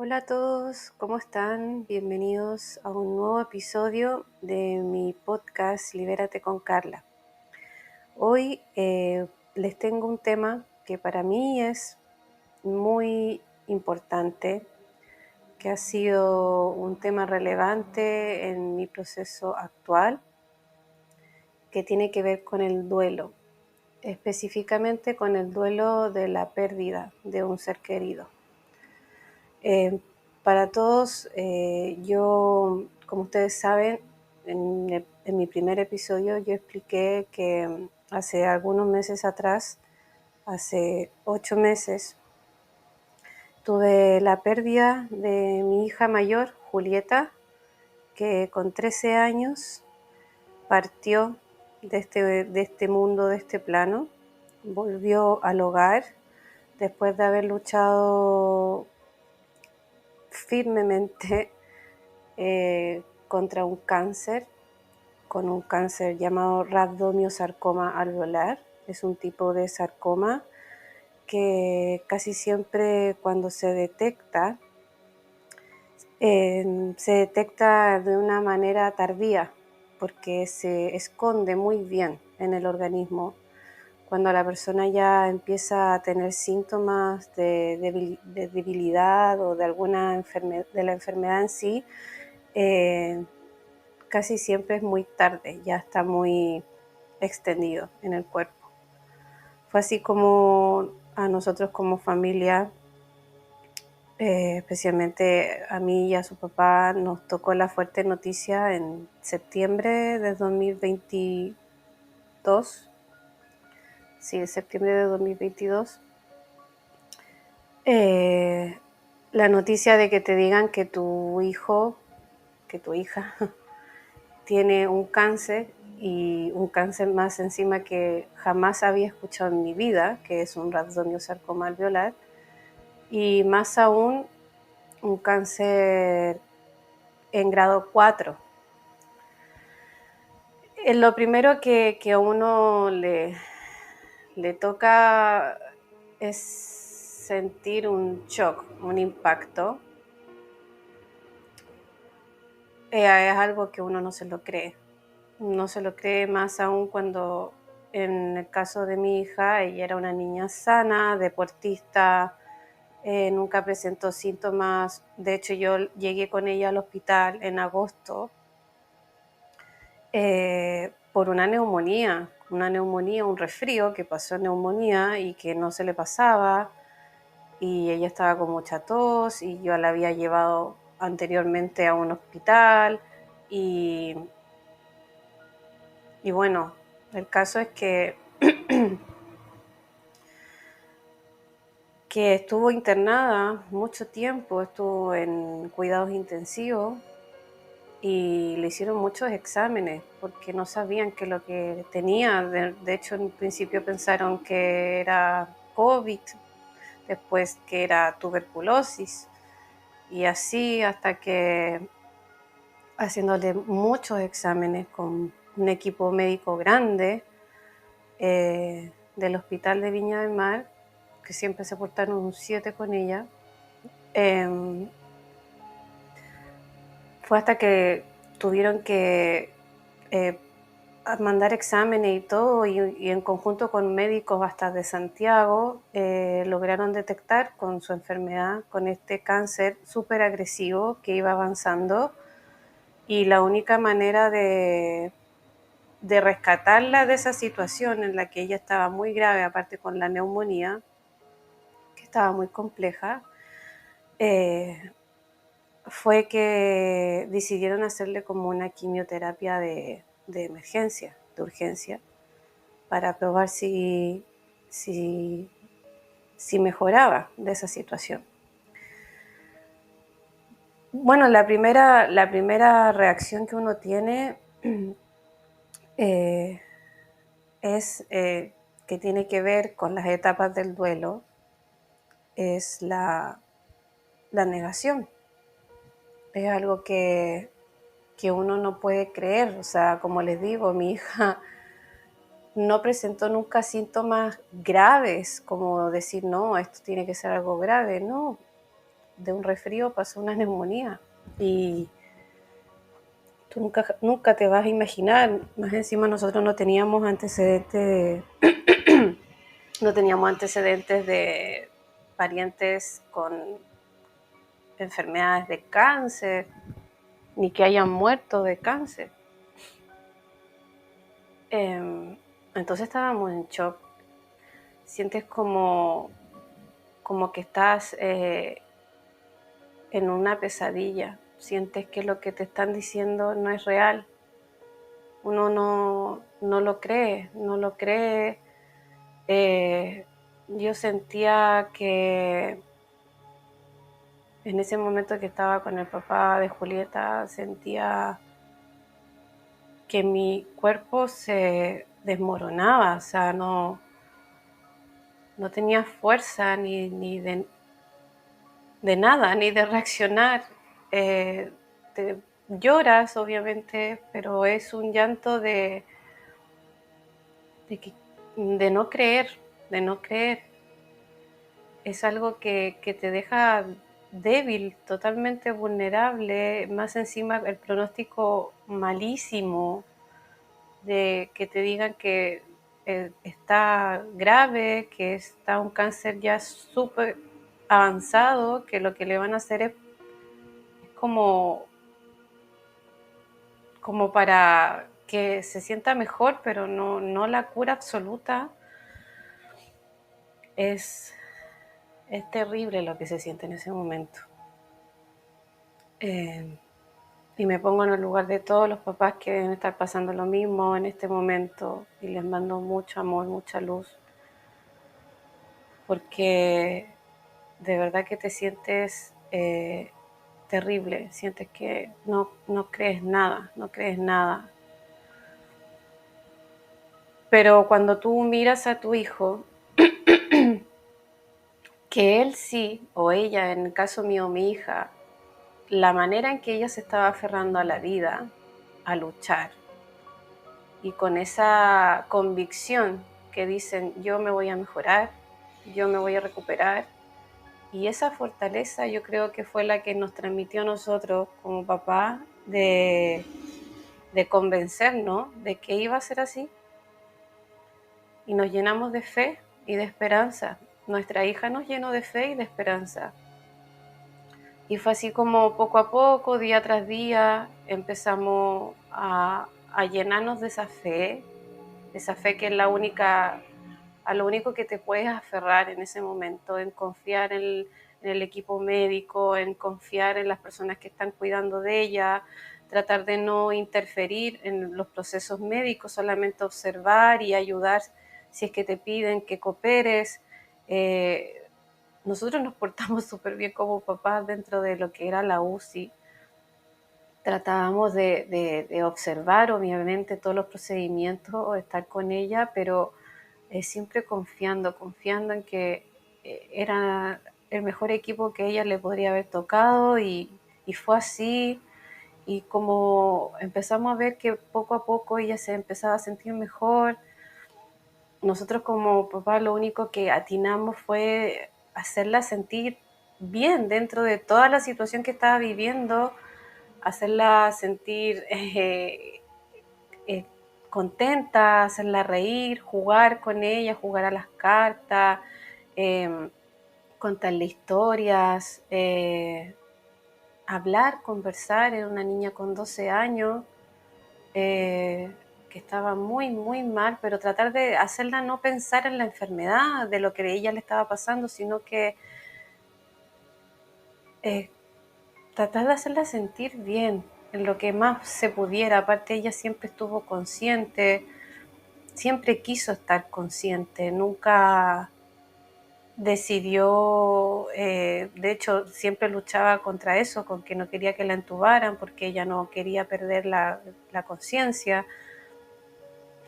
Hola a todos, ¿cómo están? Bienvenidos a un nuevo episodio de mi podcast Libérate con Carla. Hoy les tengo un tema que para mí es muy importante, que ha sido un tema relevante en mi proceso actual, que tiene que ver con el duelo, específicamente con el duelo de la pérdida de un ser querido. Para todos, yo, como ustedes saben, en mi primer episodio yo expliqué que hace algunos meses atrás, hace 8 meses, tuve la pérdida de mi hija mayor, Julieta, que con 13 años partió de este mundo, de este plano, volvió al hogar después de haber luchado firmemente contra un cáncer, con un cáncer llamado rabdomiosarcoma alveolar. Es un tipo de sarcoma que casi siempre cuando se detecta de una manera tardía porque se esconde muy bien en el organismo. Cuando la persona ya empieza a tener síntomas de debilidad o de alguna de la enfermedad en sí, casi siempre es muy tarde, ya está muy extendido en el cuerpo. Fue así como a nosotros como familia, especialmente a mí y a su papá, nos tocó la fuerte noticia en septiembre de 2022. Sí, en septiembre de 2022. La noticia de que te digan que tu hijo, que tu hija tiene un cáncer, y un cáncer más encima que jamás había escuchado en mi vida, que es un rabdomiosarcoma alveolar, y más aún un cáncer en grado 4. Lo primero que a uno le toca es sentir un shock, un impacto. Es algo que uno no se lo cree. No se lo cree, más aún cuando en el caso de mi hija, ella era una niña sana, deportista, nunca presentó síntomas. De hecho, yo llegué con ella al hospital en agosto por una neumonía, un resfrío que pasó en neumonía y que no se le pasaba, y ella estaba con mucha tos y yo la había llevado anteriormente a un hospital y bueno, el caso es que estuvo internada mucho tiempo, estuvo en cuidados intensivos y le hicieron muchos exámenes porque no sabían qué lo que tenía. De hecho, en principio pensaron que era COVID, después que era tuberculosis, y así hasta que, haciéndole muchos exámenes con un equipo médico grande del Hospital de Viña del Mar, que siempre se portaron un 7 con ella, fue hasta que tuvieron que mandar exámenes y todo, y en conjunto con médicos hasta de Santiago, lograron detectar con su enfermedad, con este cáncer súper agresivo que iba avanzando, y la única manera de rescatarla de esa situación en la que ella estaba muy grave, aparte con la neumonía, que estaba muy compleja, fue que decidieron hacerle como una quimioterapia de emergencia, de urgencia, para probar si mejoraba de esa situación. Bueno, la primera reacción que uno tiene es que tiene que ver con las etapas del duelo, es la negación. Es algo que uno no puede creer. O sea, como les digo, mi hija no presentó nunca síntomas graves, como decir, no, esto tiene que ser algo grave. No, de un resfrío pasó una neumonía. Y tú nunca te vas a imaginar, más encima nosotros no teníamos antecedentes, no teníamos antecedentes de parientes con enfermedades de cáncer, ni que hayan muerto de cáncer. Entonces estábamos en shock. Sientes como que estás en una pesadilla. Sientes que lo que te están diciendo no es real. Uno no lo cree, no lo cree. Yo sentía que en ese momento que estaba con el papá de Julieta, sentía que mi cuerpo se desmoronaba, o sea, no tenía fuerza ni de nada, ni de reaccionar. Lloras, obviamente, pero es un llanto de no creer, de no creer. Es algo que te deja débil, totalmente vulnerable, más encima el pronóstico malísimo de que te digan que está grave, que está un cáncer ya súper avanzado, que lo que le van a hacer es como para que se sienta mejor, pero no la cura absoluta. Es terrible lo que se siente en ese momento. Y me pongo en el lugar de todos los papás que deben estar pasando lo mismo en este momento, y les mando mucho amor, mucha luz, porque de verdad que te sientes terrible, sientes que no crees nada, no crees nada. Pero cuando tú miras a tu hijo, que él sí, o ella, en el caso mío, mi hija, la manera en que ella se estaba aferrando a la vida, a luchar, y con esa convicción que dicen, yo me voy a mejorar, yo me voy a recuperar, y esa fortaleza yo creo que fue la que nos transmitió a nosotros como papá de convencernos de que iba a ser así, y nos llenamos de fe y de esperanza. Nuestra hija nos llenó de fe y de esperanza. Y fue así como poco a poco, día tras día, empezamos a llenarnos de esa fe que es a lo único que te puedes aferrar en ese momento, en confiar en el equipo médico, en confiar en las personas que están cuidando de ella, tratar de no interferir en los procesos médicos, solamente observar y ayudar si es que te piden que cooperes. Nosotros nos portamos súper bien como papás dentro de lo que era la UCI. Tratábamos de observar, obviamente, todos los procedimientos, estar con ella, pero siempre confiando en que era el mejor equipo que ella le podría haber tocado, y fue así. Y como empezamos a ver que poco a poco ella se empezaba a sentir mejor, nosotros como papá lo único que atinamos fue hacerla sentir bien dentro de toda la situación que estaba viviendo, hacerla sentir contenta, hacerla reír, jugar con ella, jugar a las cartas, contarle historias, hablar, conversar. Era una niña con 12 años que estaba muy, muy mal, pero tratar de hacerla no pensar en la enfermedad, de lo que a ella le estaba pasando, sino que tratar de hacerla sentir bien, en lo que más se pudiera. Aparte, ella siempre estuvo consciente, siempre quiso estar consciente, nunca decidió, de hecho siempre luchaba contra eso, con que no quería que la entubaran porque ella no quería perder la conciencia.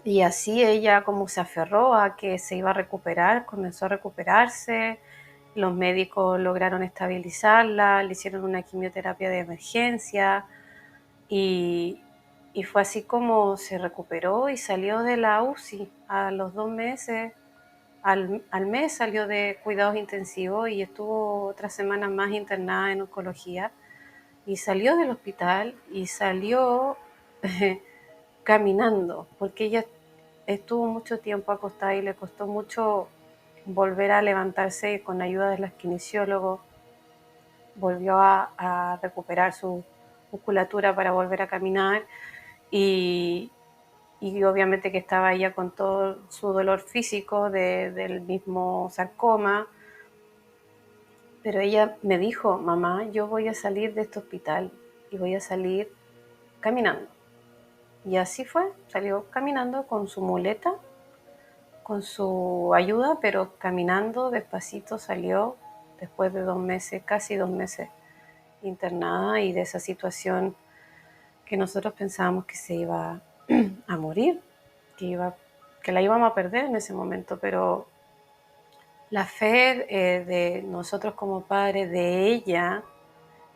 Y así ella, como se aferró a que se iba a recuperar, comenzó a recuperarse. Los médicos lograron estabilizarla, le hicieron una quimioterapia de emergencia, y fue así como se recuperó y salió de la UCI a los 2 meses. al mes salió de cuidados intensivos y estuvo otras semanas más internada en oncología y salió del hospital y salió caminando, porque ella estuvo mucho tiempo acostada y le costó mucho volver a levantarse. Con ayuda de las kinesiólogos volvió a recuperar su musculatura para volver a caminar y obviamente que estaba ella con todo su dolor físico del mismo sarcoma, pero ella me dijo: mamá, yo voy a salir de este hospital y voy a salir caminando. Y así fue, salió caminando con su muleta, con su ayuda, pero caminando despacito salió después de 2 meses, casi 2 meses internada, y de esa situación que nosotros pensábamos que se iba a morir, que la íbamos a perder en ese momento, pero la fe de nosotros como padres, de ella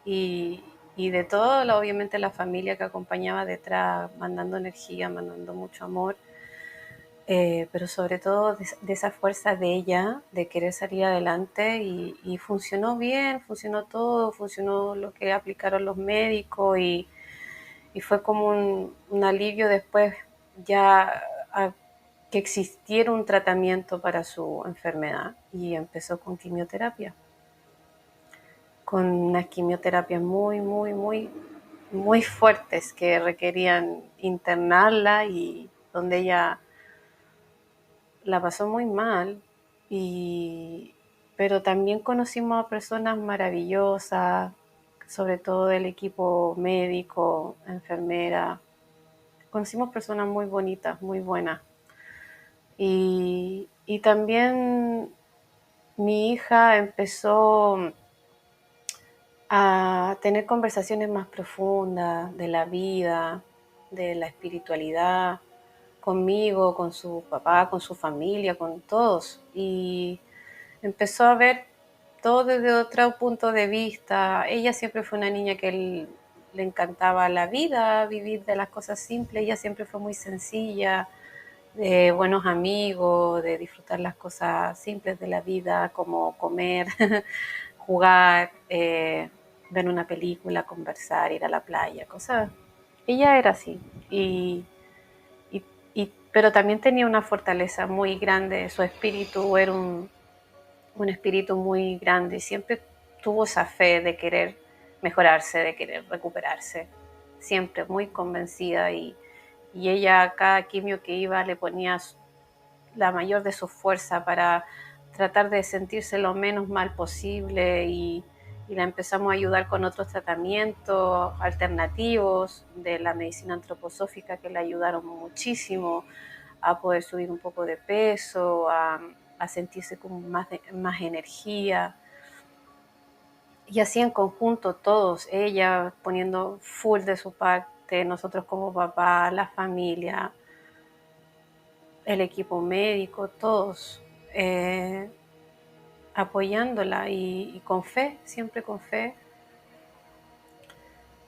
y de todo, obviamente la familia que acompañaba detrás, mandando energía, mandando mucho amor, pero sobre todo de esa fuerza de ella, de querer salir adelante, y funcionó bien, funcionó todo, funcionó lo que aplicaron los médicos, y fue como un alivio después ya que existiera un tratamiento para su enfermedad, y empezó con quimioterapia, con unas quimioterapias muy, muy, muy, muy fuertes que requerían internarla y donde ella la pasó muy mal, pero también conocimos a personas maravillosas, sobre todo del equipo médico, enfermera. Conocimos personas muy bonitas, muy buenas. Y también mi hija empezó a tener conversaciones más profundas de la vida, de la espiritualidad, conmigo, con su papá, con su familia, con todos. Y empezó a ver todo desde otro punto de vista. Ella siempre fue una niña que le encantaba la vida, vivir de las cosas simples. Ella siempre fue muy sencilla, de buenos amigos, de disfrutar las cosas simples de la vida, como comer, jugar, ver una película, conversar, ir a la playa, cosas. Ella era así. Pero también tenía una fortaleza muy grande. Su espíritu era un espíritu muy grande y siempre tuvo esa fe de querer mejorarse, de querer recuperarse, siempre muy convencida, y ella a cada quimio que iba le ponía la mayor de su fuerza para tratar de sentirse lo menos mal posible, y la empezamos a ayudar con otros tratamientos alternativos de la medicina antroposófica que le ayudaron muchísimo a poder subir un poco de peso, a sentirse con más energía. Y así en conjunto todos, ella poniendo full de su parte, nosotros como papá, la familia, el equipo médico, todos apoyándola y con fe, siempre con fe,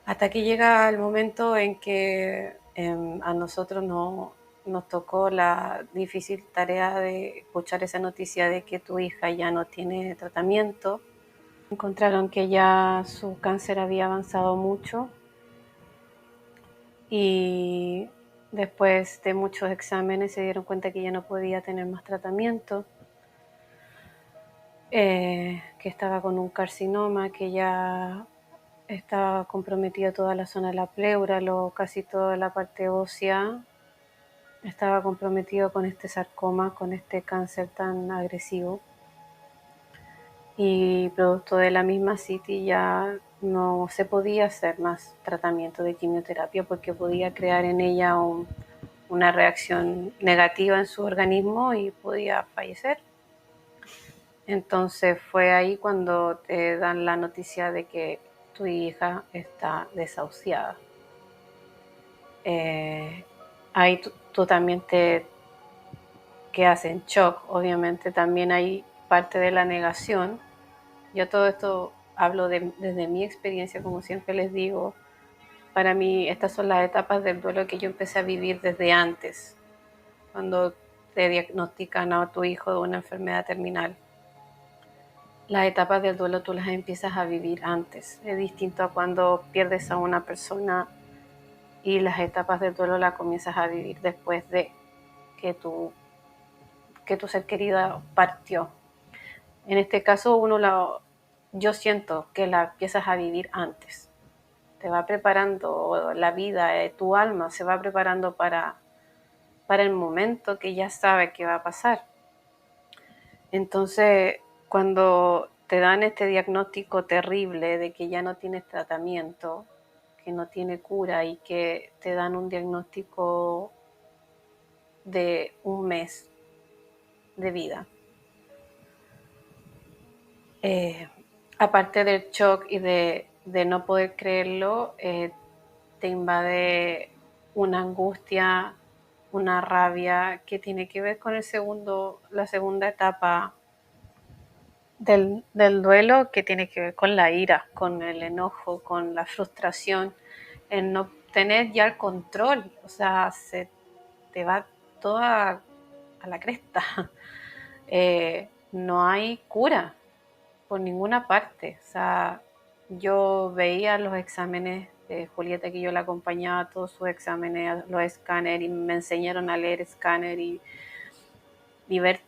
hasta que llega el momento en que a nosotros nos tocó la difícil tarea de escuchar esa noticia de que tu hija ya no tiene tratamiento. Encontraron que ya su cáncer había avanzado mucho, y después de muchos exámenes se dieron cuenta que ya no podía tener más tratamiento, que estaba con un carcinoma, que ya estaba comprometida toda la zona de la pleura, casi toda la parte ósea, estaba comprometido con este sarcoma, con este cáncer tan agresivo. Y producto de la misma CITI ya no se podía hacer más tratamiento de quimioterapia porque podía crear en ella una reacción negativa en su organismo y podía fallecer. Entonces fue ahí cuando te dan la noticia de que tu hija está desahuciada. Ahí tú también te quedas en shock. Obviamente también hay parte de la negación. Yo todo esto hablo desde mi experiencia, como siempre les digo. Para mí estas son las etapas del duelo que yo empecé a vivir desde antes. Cuando te diagnostican a tu hijo de una enfermedad terminal, las etapas del duelo tú las empiezas a vivir antes. Es distinto a cuando pierdes a una persona y las etapas del duelo las comienzas a vivir después de que tu ser querido partió. En este caso yo siento que la empiezas a vivir antes. Te va preparando la vida, tu alma se va preparando para el momento que ya sabe que va a pasar. Entonces, cuando te dan este diagnóstico terrible de que ya no tienes tratamiento, que no tiene cura y que te dan un diagnóstico de un mes de vida, aparte del shock y de no poder creerlo, te invade una angustia, una rabia que tiene que ver con la segunda etapa del duelo, que tiene que ver con la ira, con el enojo, con la frustración, en no tener ya el control. O sea, se te va toda a la cresta. No hay cura por ninguna parte. O sea, yo veía los exámenes de Julieta, que yo la acompañaba a todos sus exámenes, los escáneres, y me enseñaron a leer escáner y ver.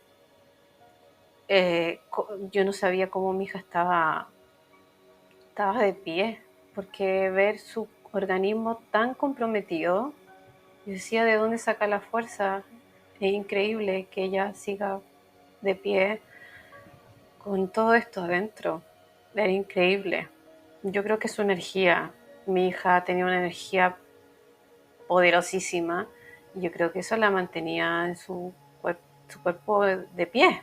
Yo no sabía cómo mi hija estaba de pie, porque ver su organismo tan comprometido, yo decía, ¿de dónde saca la fuerza? Es increíble que ella siga de pie con todo esto adentro. Era increíble. Yo creo que su energía, mi hija tenía una energía poderosísima, y yo creo que eso la mantenía en su cuerpo de pie.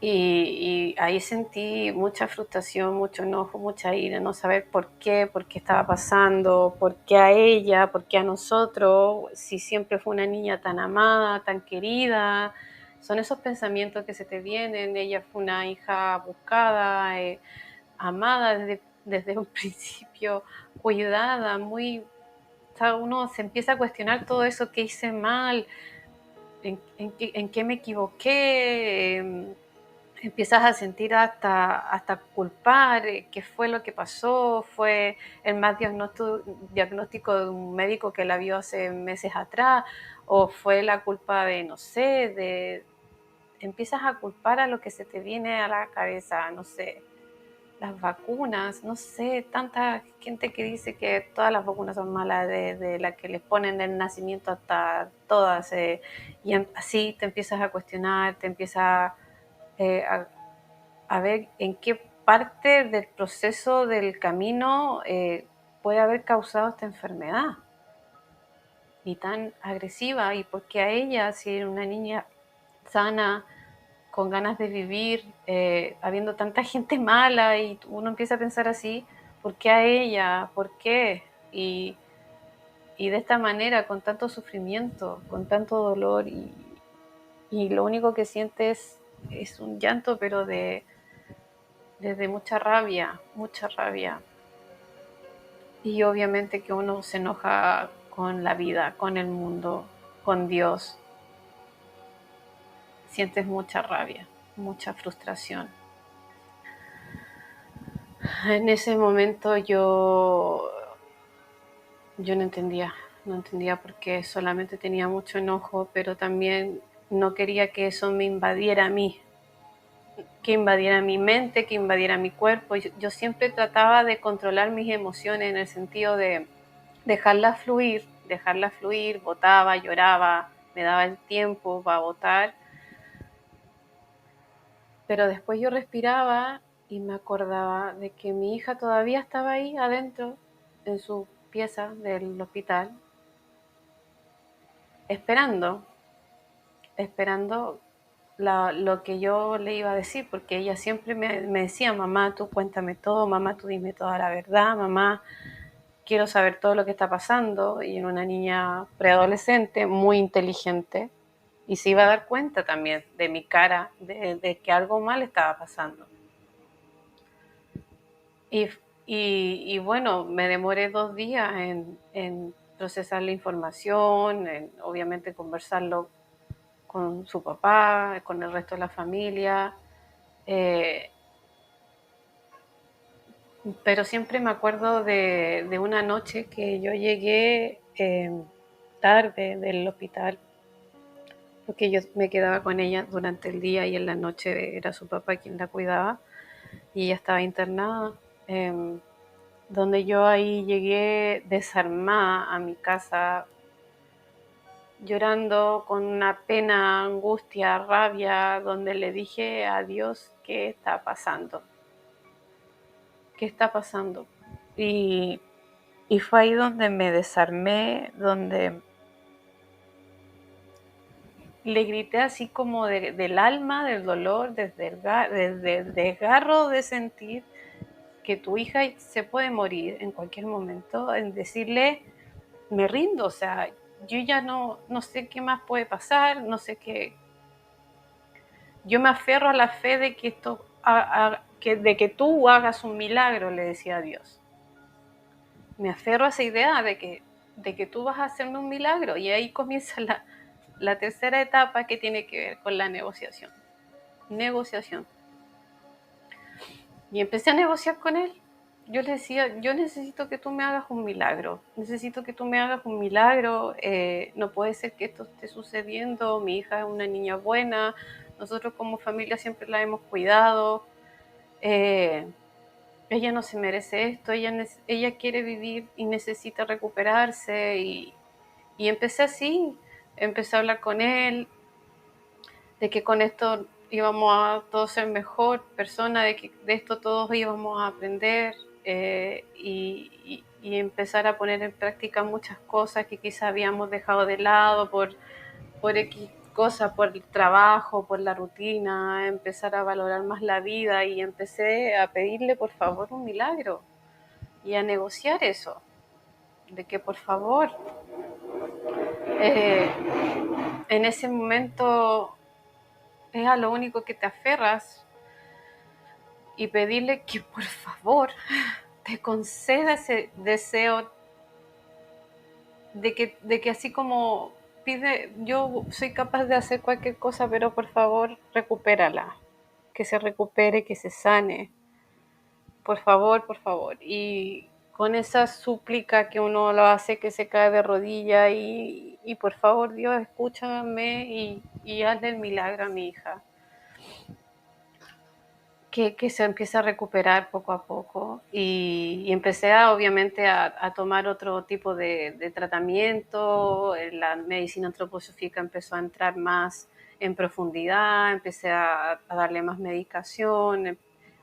Y ahí sentí mucha frustración, mucho enojo, mucha ira, no saber por qué estaba pasando, por qué a ella, por qué a nosotros, si siempre fue una niña tan amada, tan querida. Son esos pensamientos que se te vienen. Ella fue una hija buscada, amada desde un principio, cuidada, muy... O sea, uno se empieza a cuestionar todo eso que hice mal, en qué me equivoqué. Empiezas a sentir hasta culpar, qué fue lo que pasó, fue el mal diagnóstico de un médico que la vio hace meses atrás, o fue la culpa de, no sé, empiezas a culpar a lo que se te viene a la cabeza, no sé, las vacunas, no sé, tanta gente que dice que todas las vacunas son malas, de la que les ponen el nacimiento hasta todas, y así te empiezas a cuestionar, te empiezas a ver en qué parte del proceso del camino puede haber causado esta enfermedad y tan agresiva, y por qué a ella, si era una niña sana, con ganas de vivir, habiendo tanta gente mala, y uno empieza a pensar así, ¿por qué a ella? ¿Por qué? Y de esta manera, con tanto sufrimiento, con tanto dolor, y lo único que sientes es un llanto, pero desde mucha rabia, mucha rabia. Y obviamente que uno se enoja con la vida, con el mundo, con Dios. Sientes mucha rabia, mucha frustración. En ese momento yo no entendía por qué, solamente tenía mucho enojo, pero también no quería que eso me invadiera a mí, que invadiera mi mente, que invadiera mi cuerpo. Yo siempre trataba de controlar mis emociones, en el sentido de dejarlas fluir, botaba, lloraba, me daba el tiempo para botar, pero después yo respiraba y me acordaba de que mi hija todavía estaba ahí adentro, en su pieza del hospital, esperando lo que yo le iba a decir, porque ella siempre me decía, mamá, tú cuéntame todo, mamá, tú dime toda la verdad, mamá, quiero saber todo lo que está pasando. Y era una niña preadolescente, muy inteligente, y se iba a dar cuenta también de mi cara, de que algo mal estaba pasando. Y bueno, me demoré 2 días en procesar la información, en obviamente conversarlo con su papá, con el resto de la familia. Pero siempre me acuerdo de una noche que yo llegué tarde del hospital, porque yo me quedaba con ella durante el día y en la noche era su papá quien la cuidaba y ella estaba internada. Donde yo ahí llegué desarmada a mi casa, llorando con una pena, angustia, rabia, donde le dije a Dios, ¿qué está pasando? ¿Qué está pasando? Y fue ahí donde me desarmé, donde le grité así como del alma, del dolor, desde el desgarro de sentir que tu hija se puede morir en cualquier momento, en decirle, me rindo, o sea, yo ya no sé qué más puede pasar, no sé qué. Yo me aferro a la fe de que de que tú hagas un milagro, le decía a Dios. Me aferro a esa idea de que tú vas a hacerme un milagro, y ahí comienza la tercera etapa, que tiene que ver con la negociación. Y empecé a negociar con él. Yo le decía, yo necesito que tú me hagas un milagro, necesito que tú me hagas un milagro, no puede ser que esto esté sucediendo, mi hija es una niña buena, nosotros como familia siempre la hemos cuidado, ella no se merece esto, ella quiere vivir y necesita recuperarse, y empecé así, empecé a hablar con él, de que con esto íbamos a todos ser mejor persona, de que de esto todos íbamos a aprender, y empezar a poner en práctica muchas cosas que quizás habíamos dejado de lado por X cosas, por el trabajo, por la rutina, empezar a valorar más la vida, y empecé a pedirle por favor un milagro y a negociar eso, de que por favor, en ese momento es a lo único que te aferras, y pedirle que por favor te conceda ese deseo de que así como pide, yo soy capaz de hacer cualquier cosa, pero por favor recupérala, que se recupere, que se sane, por favor, por favor. Y con esa súplica que uno lo hace, que se cae de rodillas, y por favor Dios, escúchame y hazle el milagro a mi hija. Que se empieza a recuperar poco a poco, y empecé obviamente a tomar otro tipo de tratamiento. La medicina antroposófica empezó a entrar más en profundidad, empecé a darle más medicación,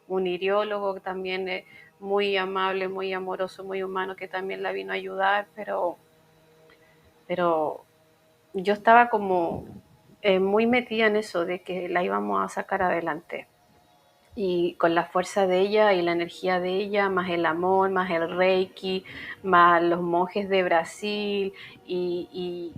un iriólogo también muy amable, muy amoroso, muy humano, que también la vino a ayudar, pero yo estaba como muy metida en eso, de que la íbamos a sacar adelante. Y con la fuerza de ella y la energía de ella, más el amor, más el Reiki, más los monjes de Brasil, y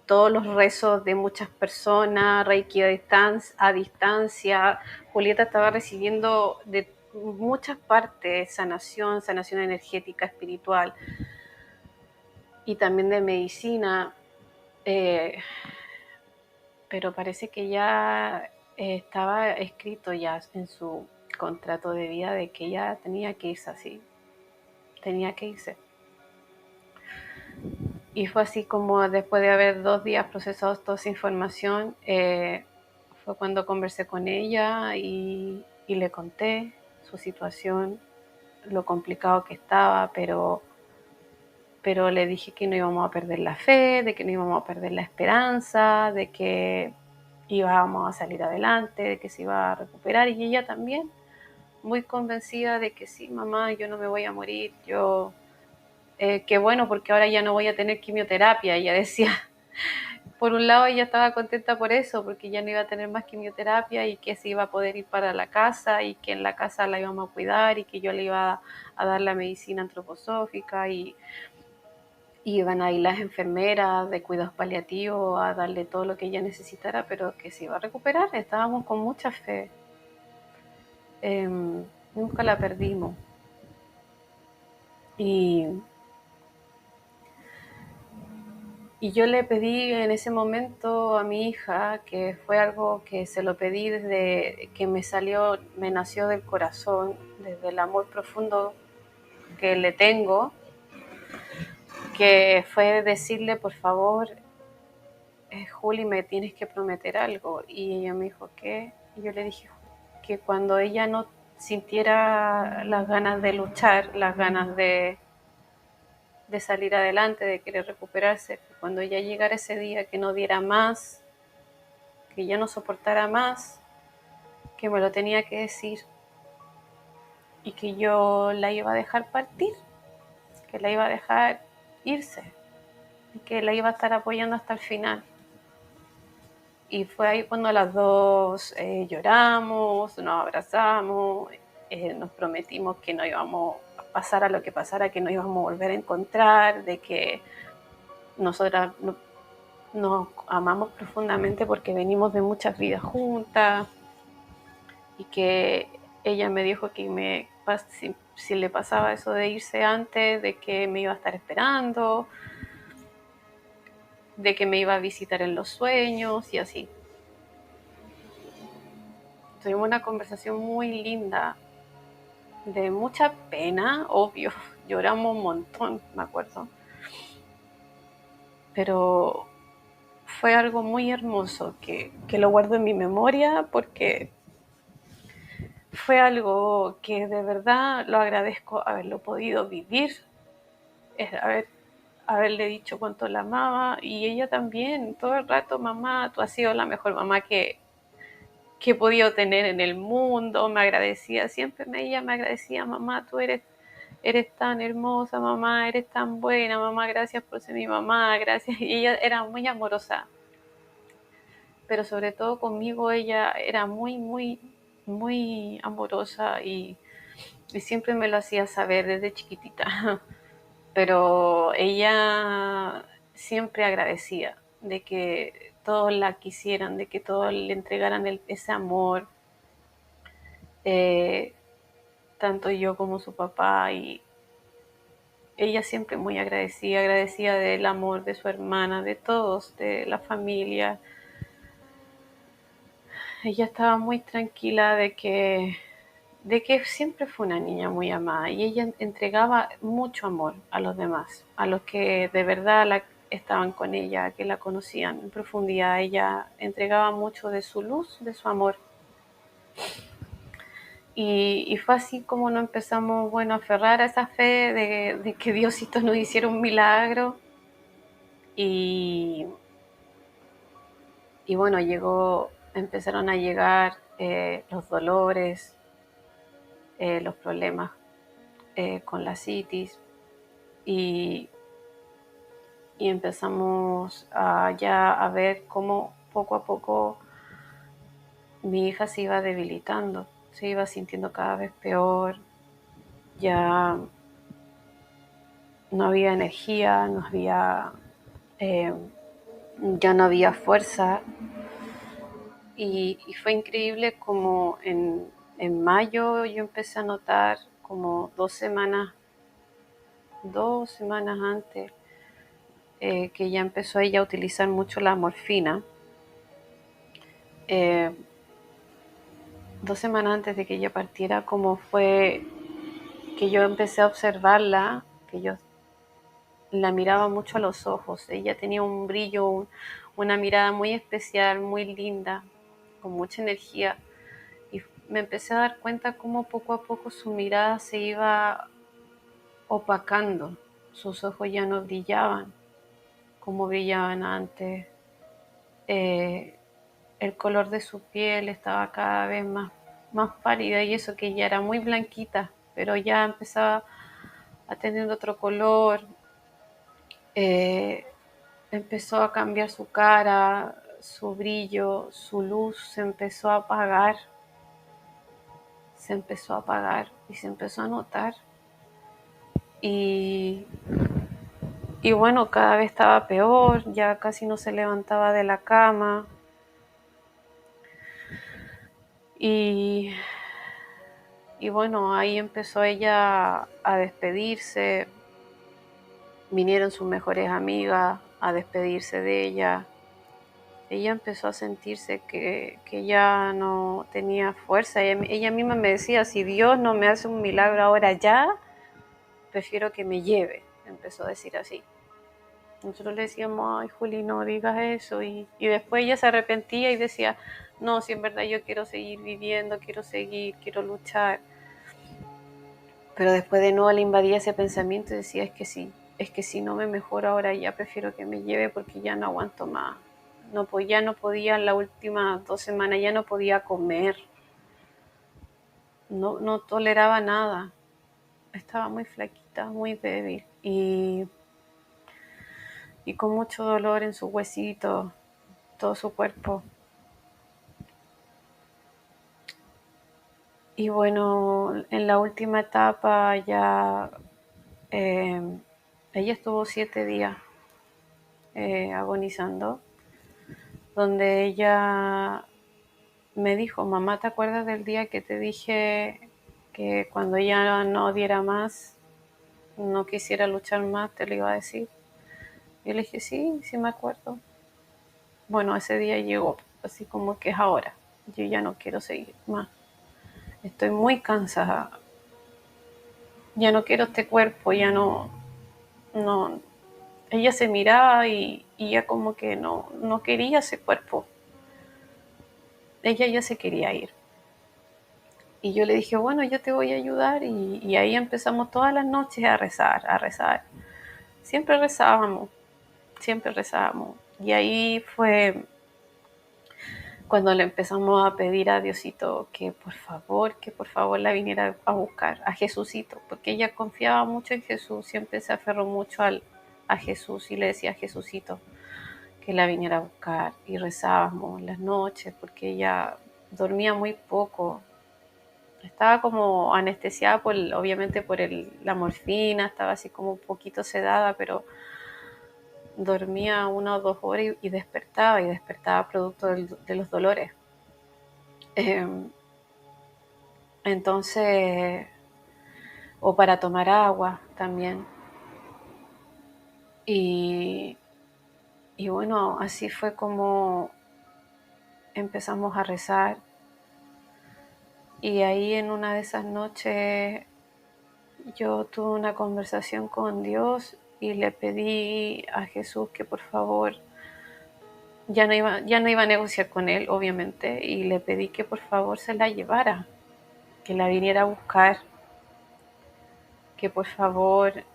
todos los rezos de muchas personas, Reiki a distancia. Julieta estaba recibiendo de muchas partes sanación, sanación energética, espiritual, y también de medicina, pero parece que ya estaba escrito ya en su contrato de vida de que ella tenía que irse así, tenía que irse. Y fue así como después de haber 2 días procesado toda esa información, fue cuando conversé con ella y le conté su situación, lo complicado que estaba, pero le dije que no íbamos a perder la fe, de que no íbamos a perder la esperanza, de que íbamos a salir adelante, de que se iba a recuperar, y ella también, muy convencida de que sí, mamá, yo no me voy a morir, qué bueno, porque ahora ya no voy a tener quimioterapia. Ella decía, por un lado ella estaba contenta por eso, porque ya no iba a tener más quimioterapia, y que se iba a poder ir para la casa, y que en la casa la íbamos a cuidar, y que yo le iba a dar la medicina antroposófica, y iban a ir las enfermeras de cuidados paliativos a darle todo lo que ella necesitara, pero que se iba a recuperar. Estábamos con mucha fe, nunca la perdimos. Y Y yo le pedí en ese momento a mi hija, que fue algo que se lo pedí desde que me nació del corazón, desde el amor profundo que le tengo, que fue decirle, por favor, Juli, me tienes que prometer algo. Y ella me dijo, ¿qué? Y yo le dije que cuando ella no sintiera las ganas de luchar, las ganas de salir adelante, de querer recuperarse, que cuando ella llegara ese día que no diera más, que ya no soportara más, que me lo tenía que decir y que yo la iba a dejar partir, que la iba a dejar irse y que la iba a estar apoyando hasta el final. Y fue ahí cuando las dos lloramos, nos abrazamos, nos prometimos que no íbamos a pasar a lo que pasara, que no íbamos a volver a encontrar, de que nosotras nos amamos profundamente porque venimos de muchas vidas juntas y que ella me dijo que si le pasaba eso de irse antes, de que me iba a estar esperando, de que me iba a visitar en los sueños y así. Tuvimos una conversación muy linda, de mucha pena, obvio, lloramos un montón, me acuerdo, pero fue algo muy hermoso que lo guardo en mi memoria porque fue algo que de verdad lo agradezco haberlo podido vivir, es haberle dicho cuánto la amaba y ella también, todo el rato, mamá, tú has sido la mejor mamá que he podido tener en el mundo, me agradecía, siempre ella me agradecía, mamá, tú eres tan hermosa, mamá, eres tan buena, mamá, gracias por ser mi mamá, gracias. Y ella era muy amorosa, pero sobre todo conmigo ella era muy amorosa y siempre me lo hacía saber desde chiquitita. Pero ella siempre agradecía de que todos la quisieran, de que todos le entregaran ese amor, eh, tanto yo como su papá, y ella siempre muy agradecida, agradecida del amor de su hermana, de todos, de la familia. Ella estaba muy tranquila de que siempre fue una niña muy amada y ella entregaba mucho amor a los demás, a los que de verdad estaban con ella, que la conocían en profundidad. Ella entregaba mucho de su luz, de su amor. Y fue así como nos empezamos, bueno, a aferrar a esa fe de que Diosito nos hiciera un milagro. Y, y bueno, empezaron a llegar los dolores, los problemas con la citis y, y empezamos ya a ver cómo poco a poco mi hija se iba debilitando, se iba sintiendo cada vez peor, ya no había energía, eh, ya no había fuerza y fue increíble como en mayo yo empecé a notar como 2 semanas antes, que ya empezó ella a utilizar mucho la morfina. Eh, 2 semanas antes de que ella partiera, como fue que yo empecé a observarla, que yo la miraba mucho a los ojos. Ella tenía un brillo, una mirada muy especial, muy linda, con mucha energía. Y me empecé a dar cuenta cómo poco a poco su mirada se iba opacando. Sus ojos ya no brillaban como brillaban antes. Eh, el color de su piel estaba cada vez más pálida y eso que ella era muy blanquita, pero ya empezaba a tener otro color. Eh, Empezó a cambiar su cara, su brillo, su luz se empezó a apagar y se empezó a notar. Y, y bueno, cada vez estaba peor, ya casi no se levantaba de la cama. Y, y bueno, ahí empezó ella a despedirse, vinieron sus mejores amigas, a despedirse de ella. Ella empezó a sentirse que ya no tenía fuerza. Ella misma me decía, si Dios no me hace un milagro ahora ya, prefiero que me lleve. Empezó a decir así. Nosotros le decíamos, ay Juli, no digas eso. Y después ella se arrepentía y decía, no, si en verdad yo quiero seguir viviendo, quiero luchar. Pero después de nuevo le invadía ese pensamiento y decía, es que si no me mejoro ahora ya prefiero que me lleve porque ya no aguanto más. No, pues ya no podía, las últimas 2 semanas ya no podía comer. No toleraba nada. Estaba muy flaquita, muy débil y con mucho dolor en sus huesitos, todo su cuerpo. Y bueno, en la última etapa ya ella estuvo 7 días agonizando, donde ella me dijo, mamá, ¿te acuerdas del día que te dije que cuando ella no diera más, no quisiera luchar más, te lo iba a decir? Y le dije, sí, sí me acuerdo. Bueno, ese día llegó, así como que es ahora. Yo ya no quiero seguir más. Estoy muy cansada. Ya no quiero este cuerpo, ya no. Ella se miraba y ya como que no quería ese cuerpo. Ella ya se quería ir. Y yo le dije, bueno, yo te voy a ayudar. Y ahí empezamos todas las noches a rezar, a rezar. Siempre rezábamos, siempre rezábamos. Y ahí fue cuando le empezamos a pedir a Diosito que por favor la viniera a buscar, a Jesucito, porque ella confiaba mucho en Jesús, siempre se aferró mucho a Jesús y le decía a Jesucito que la viniera a buscar. Y rezábamos las noches porque ella dormía muy poco. Estaba como anestesiada obviamente por la morfina, estaba así como un poquito sedada, pero dormía 1 o 2 horas y despertaba producto de los dolores. Entonces, o para tomar agua también. Y, y bueno, así fue como empezamos a rezar. Y ahí en una de esas noches yo tuve una conversación con Dios y le pedí a Jesús que por favor, ya no iba a negociar con él, obviamente, y le pedí que por favor se la llevara, que la viniera a buscar, que por favor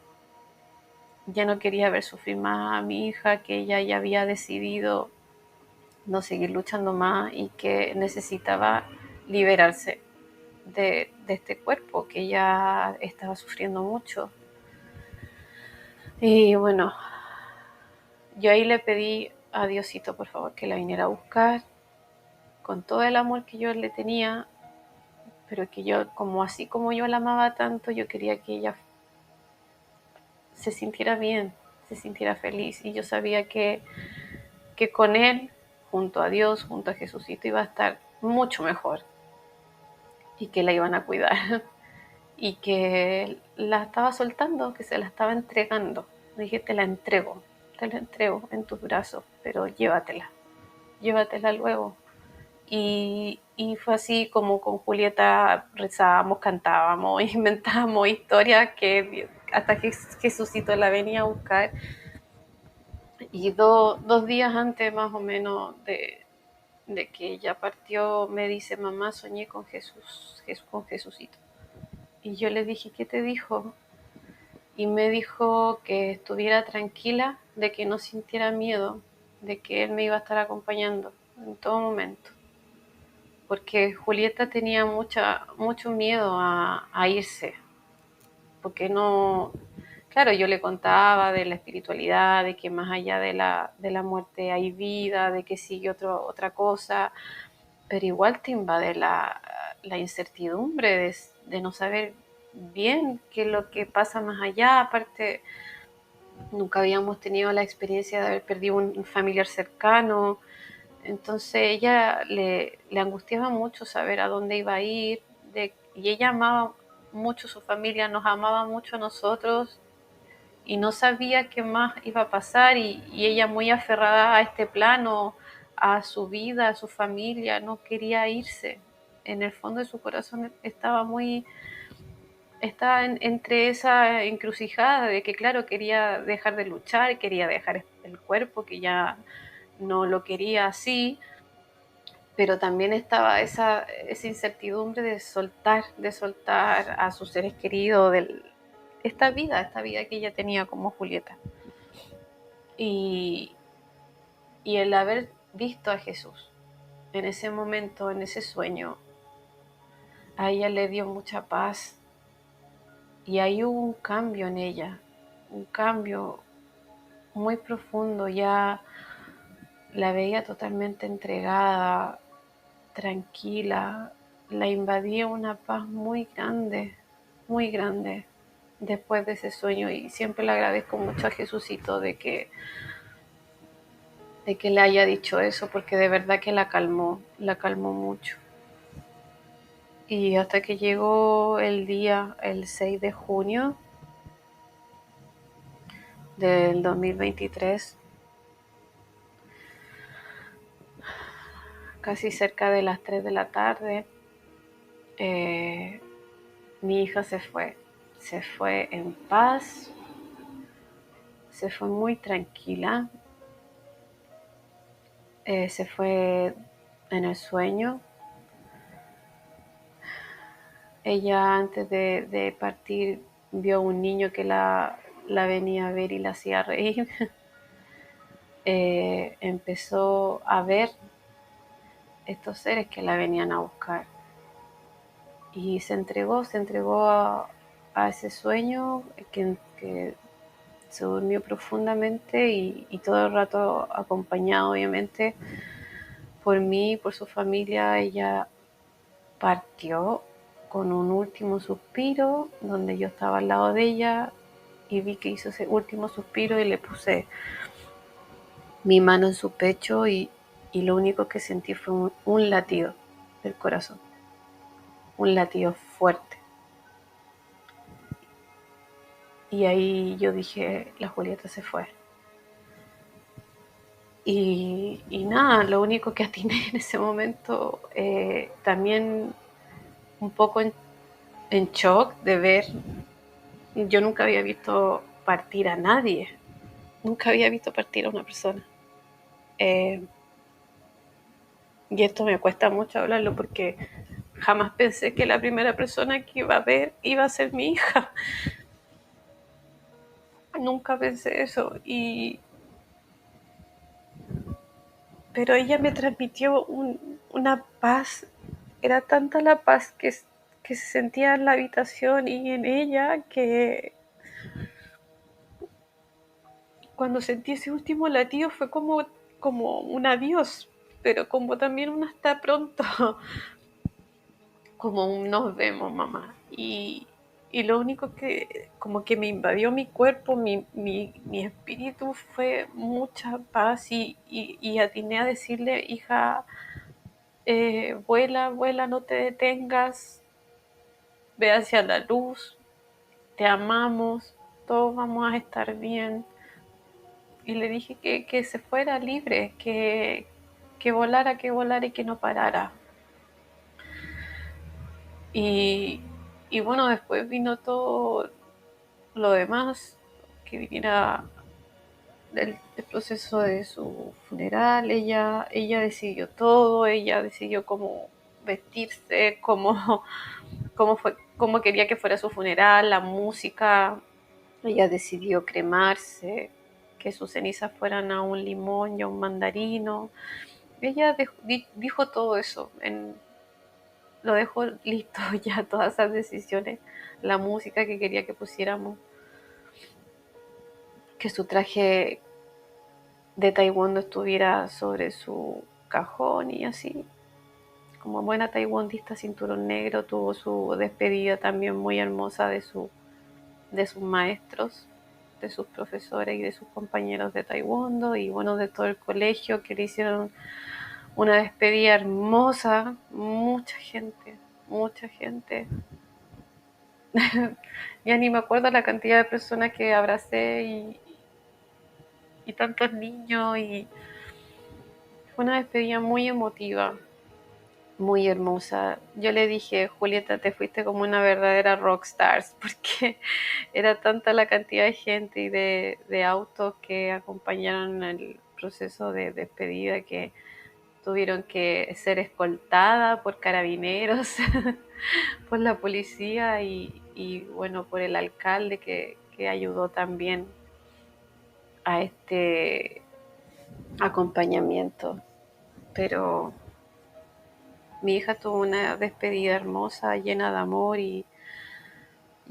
ya no quería ver sufrir más a mi hija, que ella ya había decidido no seguir luchando más y que necesitaba liberarse de este cuerpo, que ella estaba sufriendo mucho. Y bueno, yo ahí le pedí a Diosito, por favor, que la viniera a buscar con todo el amor que yo le tenía, pero que yo, así como yo la amaba tanto, yo quería que ella se sintiera bien, se sintiera feliz. Y yo sabía que con él, junto a Dios, junto a Jesucito, iba a estar mucho mejor y que la iban a cuidar y que la estaba soltando, que se la estaba entregando. Dije, te la entrego en tus brazos, pero llévatela luego. Y fue así como con Julieta rezábamos, cantábamos, inventábamos historias que hasta que Jesucito la venía a buscar. Y 2 días antes más o menos de que ella partió, me dice, mamá, soñé con con Jesucito. Y yo le dije, ¿qué te dijo? Y me dijo que estuviera tranquila, de que no sintiera miedo, de que él me iba a estar acompañando en todo momento. Porque Julieta tenía mucho miedo a irse, porque no, claro, yo le contaba de la espiritualidad, de que más allá de la muerte hay vida, de que sigue otra cosa, pero igual te invade la incertidumbre de no saber bien qué es lo que pasa más allá. Aparte, nunca habíamos tenido la experiencia de haber perdido un familiar cercano, entonces ella le angustiaba mucho saber a dónde iba a ir, y ella amaba mucho a su familia, nos amaba mucho a nosotros, y no sabía qué más iba a pasar y ella muy aferrada a este plano, a su vida, a su familia, no quería irse. En el fondo de su corazón estaba entre esa encrucijada de que, claro, quería dejar de luchar, quería dejar el cuerpo, que ya no lo quería así, pero también estaba esa incertidumbre de soltar a sus seres queridos, esta vida que ella tenía como Julieta. Y, y el haber visto a Jesús en ese momento, en ese sueño, a ella le dio mucha paz y ahí hubo un cambio en ella, un cambio muy profundo. Ya la veía totalmente entregada, tranquila, la invadía una paz muy grande después de ese sueño, y siempre le agradezco mucho a Jesucito de que le haya dicho eso, porque de verdad que la calmó mucho. Y hasta que llegó el día, el 6 de junio del 2023, casi cerca de las 3 de la tarde, mi hija se fue en paz, se fue muy tranquila, se fue en el sueño. Ella antes de partir vio un niño que la venía a ver y la hacía reír. Empezó a ver estos seres que la venían a buscar y se entregó a ese sueño que se durmió profundamente y todo el rato acompañado obviamente por mí, por su familia. Ella partió con un último suspiro donde yo estaba al lado de ella y vi que hizo ese último suspiro y le puse mi mano en su pecho y lo único que sentí fue un latido del corazón, un latido fuerte. Y ahí yo dije, la Julieta se fue. Y nada, lo único que atiné en ese momento, también un poco en shock de ver, yo nunca había visto partir a nadie, nunca había visto partir a una persona. Y esto me cuesta mucho hablarlo porque jamás pensé que la primera persona que iba a ver iba a ser mi hija. Nunca pensé eso. Pero ella me transmitió una paz. Era tanta la paz que se sentía en la habitación y en ella, que cuando sentí ese último latido fue como un adiós, pero como también un hasta pronto, como un nos vemos, mamá. Y lo único que como que me invadió mi cuerpo, mi espíritu, fue mucha paz y atiné a decirle, hija, vuela, vuela, no te detengas, ve hacia la luz, te amamos, todos vamos a estar bien. Y le dije que se fuera libre, que volara y que no parara. Y, y bueno, después vino todo lo demás, que viniera el proceso de su funeral. Ella decidió todo, ella decidió cómo vestirse, cómo quería que fuera su funeral, la música. Ella decidió cremarse, que sus cenizas fueran a un limón y a un mandarino. Ella dijo todo eso, lo dejó listo ya, todas esas decisiones, la música que quería que pusiéramos, que su traje de taekwondo estuviera sobre su cajón y así. Como buena taekwondista, cinturón negro, tuvo su despedida también muy hermosa de sus maestros, de sus profesores y de sus compañeros de taekwondo, y bueno, de todo el colegio, que le hicieron una despedida hermosa. Mucha gente, Ya ni me acuerdo la cantidad de personas que abracé y tantos niños, y fue una despedida muy emotiva, muy hermosa. Yo le dije, Julieta, te fuiste como una verdadera rockstar, porque era tanta la cantidad de gente y de autos que acompañaron el proceso de despedida, que tuvieron que ser escoltada por carabineros, por la policía y bueno, por el alcalde que ayudó también a este acompañamiento. Pero mi hija tuvo una despedida hermosa, llena de amor, y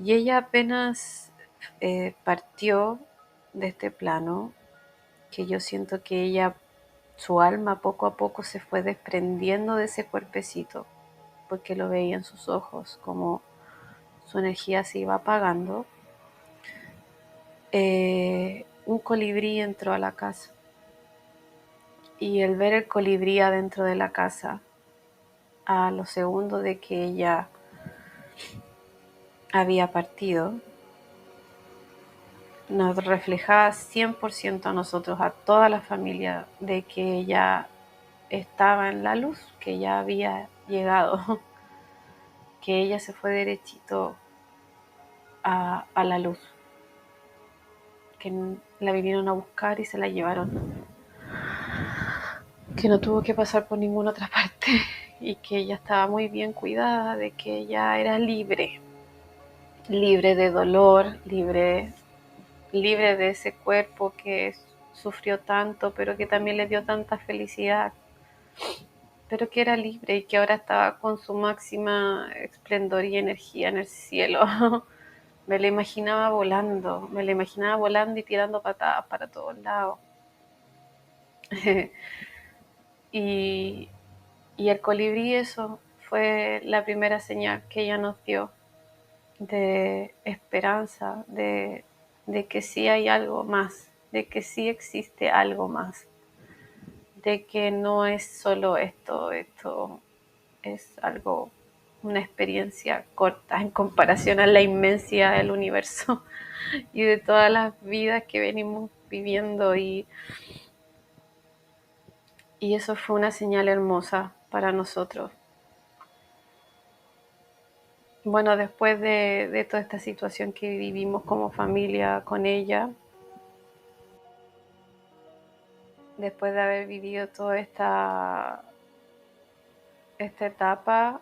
ella apenas partió de este plano, que yo siento que ella, su alma poco a poco se fue desprendiendo de ese cuerpecito, porque lo veía en sus ojos, como su energía se iba apagando. Un colibrí entró a la casa, y el ver el colibrí adentro de la casa, a los segundos de que ella había partido, nos reflejaba 100% a nosotros, a toda la familia, de que ella estaba en la luz, que ya había llegado, que ella se fue derechito a la luz, que la vinieron a buscar y se la llevaron, que no tuvo que pasar por ninguna otra parte, y que ella estaba muy bien cuidada, de que ella era libre, libre de dolor, libre de ese cuerpo que sufrió tanto, pero que también le dio tanta felicidad, pero que era libre y que ahora estaba con su máxima esplendor y energía en el cielo. Me la imaginaba volando y tirando patadas para todos lados. y, y el colibrí, eso fue la primera señal que ella nos dio de esperanza, de que sí hay algo más, de que sí existe algo más, de que no es solo esto es algo, una experiencia corta en comparación a la inmensidad del universo y de todas las vidas que venimos viviendo, y eso fue una señal hermosa para nosotros. Bueno, después de toda esta situación que vivimos como familia con ella, después de haber vivido toda esta etapa,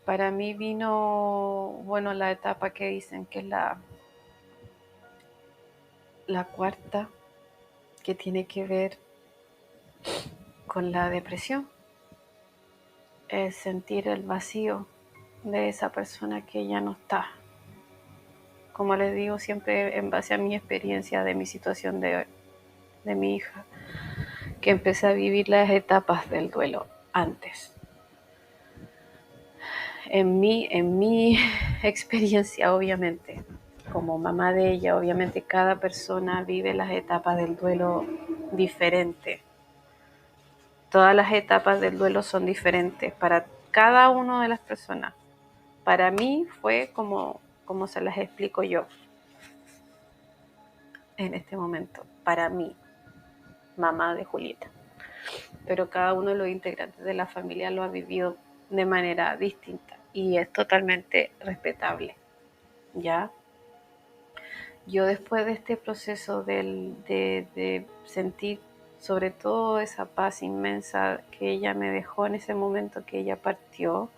para mí vino, bueno, la etapa que dicen que es la cuarta, que tiene que ver con la depresión, es sentir el vacío de esa persona que ya no está. Como les digo, siempre en base a mi experiencia de mi situación de mi hija, que empecé a vivir las etapas del duelo antes. En mi experiencia, obviamente, como mamá de ella, obviamente cada persona vive las etapas del duelo diferente. Todas las etapas del duelo son diferentes para cada una de las personas. Para mí fue como se las explico yo en este momento, para mí, mamá de Julieta. Pero cada uno de los integrantes de la familia lo ha vivido de manera distinta y es totalmente respetable, ¿ya? Yo, después de este proceso de sentir sobre todo esa paz inmensa que ella me dejó en ese momento que ella partió,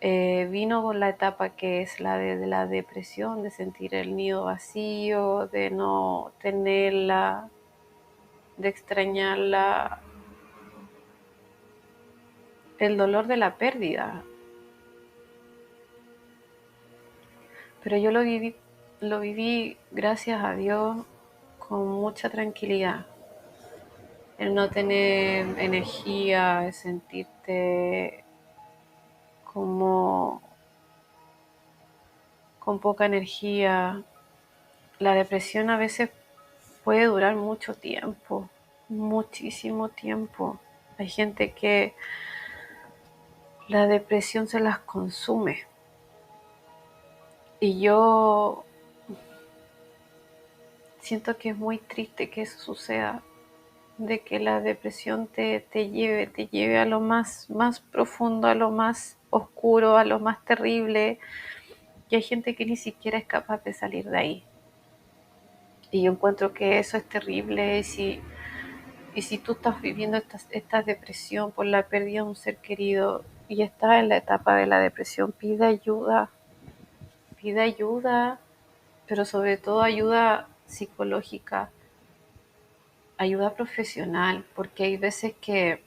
vino con la etapa que es la de la depresión, de sentir el nido vacío, de no tenerla, de extrañarla, el dolor de la pérdida. Pero yo lo viví, gracias a Dios, con mucha tranquilidad. El no tener energía, el sentirte como con poca energía. La depresión a veces puede durar mucho tiempo, muchísimo tiempo. Hay gente que la depresión se las consume. Y yo siento que es muy triste que eso suceda, de que la depresión te lleve a lo más profundo, a lo más oscuro, a lo más terrible, y hay gente que ni siquiera es capaz de salir de ahí. Y yo encuentro que eso es terrible, y si tú estás viviendo esta depresión por la pérdida de un ser querido y estás en la etapa de la depresión, pide ayuda, pero sobre todo ayuda psicológica, ayuda profesional, porque hay veces que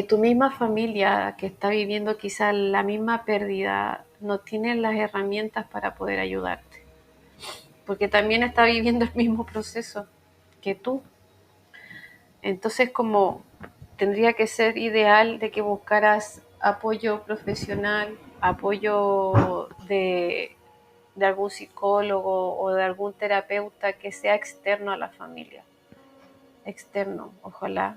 tu misma familia que está viviendo quizá la misma pérdida no tiene las herramientas para poder ayudarte, porque también está viviendo el mismo proceso que tú. Entonces, como tendría que ser ideal de que buscaras apoyo profesional, apoyo de algún psicólogo o de algún terapeuta que sea externo a la familia, externo, ojalá,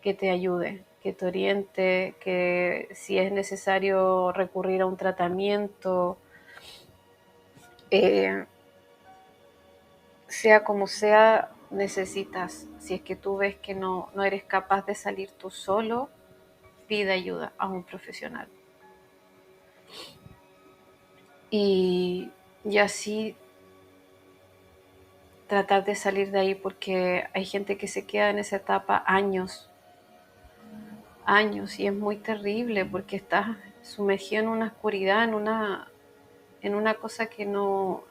que te ayude, que te oriente, que si es necesario recurrir a un tratamiento, eh, sea como sea, necesitas, si es que tú ves que no eres capaz de salir tú solo, pide ayuda a un profesional. Y, y así tratar de salir de ahí, porque hay gente que se queda en esa etapa años, años, y es muy terrible porque estás sumergido en una oscuridad, en una cosa que no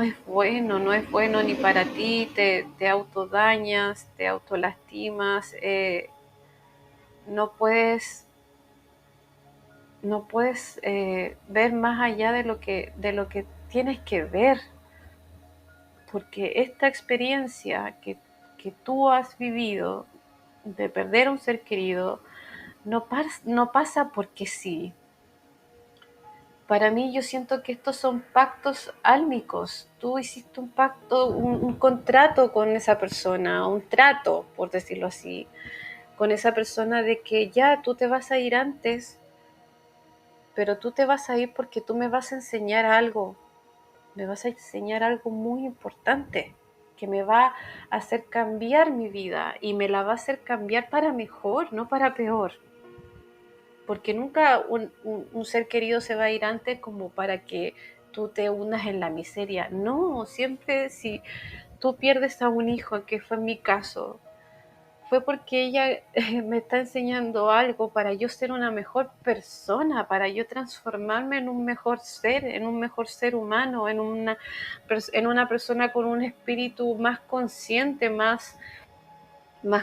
es bueno, no es bueno ni para ti, te autodañas, te autolastimas, no puedes, no puedes ver más allá de lo que tienes que ver, porque esta experiencia que tú has vivido de perder a un ser querido no pasa porque sí. Para mí yo siento que estos son pactos álmicos. Tú hiciste un pacto, un contrato con esa persona, un trato, por decirlo así, con esa persona de que ya tú te vas a ir antes, pero tú te vas a ir porque tú me vas a enseñar algo, me vas a enseñar algo muy importante que me va a hacer cambiar mi vida y me la va a hacer cambiar para mejor, no para peor. Porque nunca un ser querido se va a ir antes como para que tú te unas en la miseria. No, siempre si tú pierdes a un hijo, que fue mi caso, fue porque ella me está enseñando algo para yo ser una mejor persona, para yo transformarme en un mejor ser humano, en una persona con un espíritu más consciente, más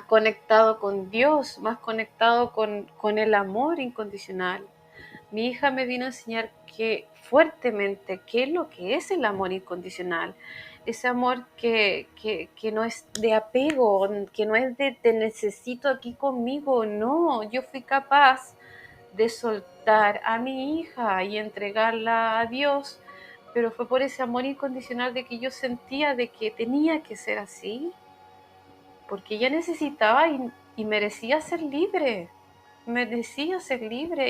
conectado con Dios, más conectado con el amor incondicional. Mi hija me vino a enseñar que fuertemente qué es lo que es el amor incondicional. Ese amor que no es de apego, que no es de te necesito aquí conmigo. No, yo fui capaz de soltar a mi hija y entregarla a Dios, pero fue por ese amor incondicional de que yo sentía de que tenía que ser así, porque ella necesitaba y merecía ser libre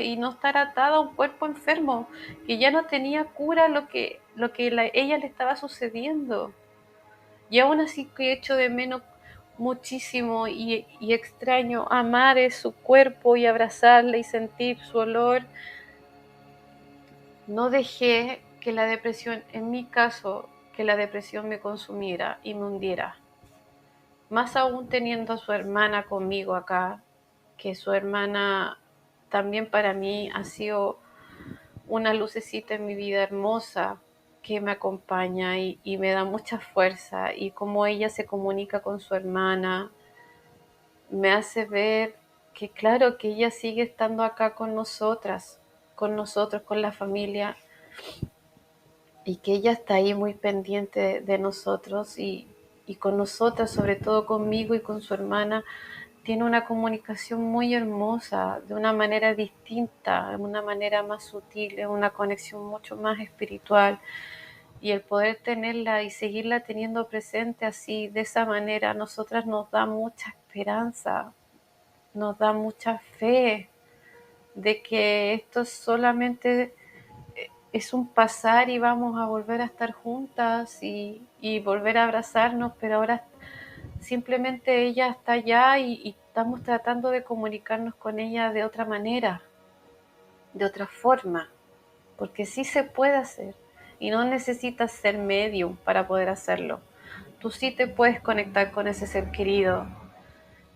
y no estar atada a un cuerpo enfermo, que ya no tenía cura lo que ella le estaba sucediendo. Y aún así que echo de menos muchísimo y extraño amar su cuerpo y abrazarla y sentir su olor. No dejé que la depresión, en mi caso, que la depresión me consumiera y me hundiera. Más aún teniendo a su hermana conmigo acá, que su hermana también para mí ha sido una lucecita en mi vida hermosa que me acompaña y me da mucha fuerza, y cómo ella se comunica con su hermana me hace ver que claro que ella sigue estando acá con nosotras, con nosotros, con la familia, y que ella está ahí muy pendiente de nosotros y con nosotras, sobre todo conmigo y con su hermana, tiene una comunicación muy hermosa, de una manera distinta, de una manera más sutil, de una conexión mucho más espiritual. Y el poder tenerla y seguirla teniendo presente así, de esa manera, a nosotras nos da mucha esperanza, nos da mucha fe de que esto es solamente es un pasar y vamos a volver a estar juntas y volver a abrazarnos, pero ahora simplemente ella está allá y estamos tratando de comunicarnos con ella de otra manera, de otra forma, porque sí se puede hacer y no necesitas ser medium para poder hacerlo. Tú sí te puedes conectar con ese ser querido,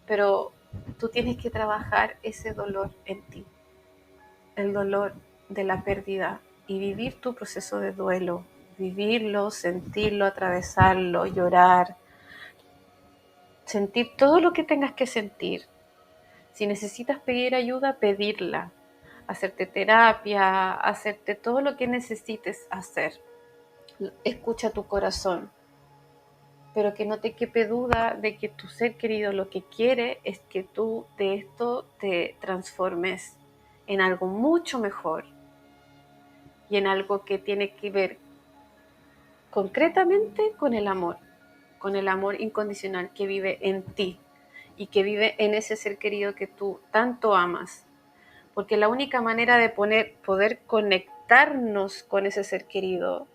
pero tú tienes que trabajar ese dolor en ti, el dolor de la pérdida y vivir tu proceso de duelo, vivirlo, sentirlo, atravesarlo, llorar, sentir todo lo que tengas que sentir. Si necesitas pedir ayuda, pedirla, hacerte terapia, hacerte todo lo que necesites hacer. Escucha tu corazón, pero que no te quepe duda de que tu ser querido lo que quiere es que tú de esto te transformes en algo mucho mejor y en algo que tiene que ver concretamente con el amor incondicional que vive en ti y que vive en ese ser querido que tú tanto amas. Porque la única manera de poder conectarnos con ese ser querido,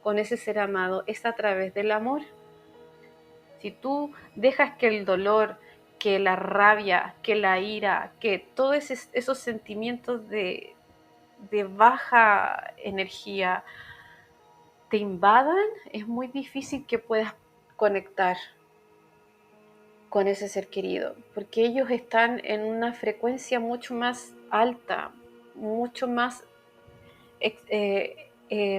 con ese ser amado, es a través del amor. Si tú dejas que el dolor, que la rabia, que la ira, que todos esos sentimientos de baja energía te invadan, es muy difícil que puedas conectar con ese ser querido, porque ellos están en una frecuencia mucho más alta, mucho más,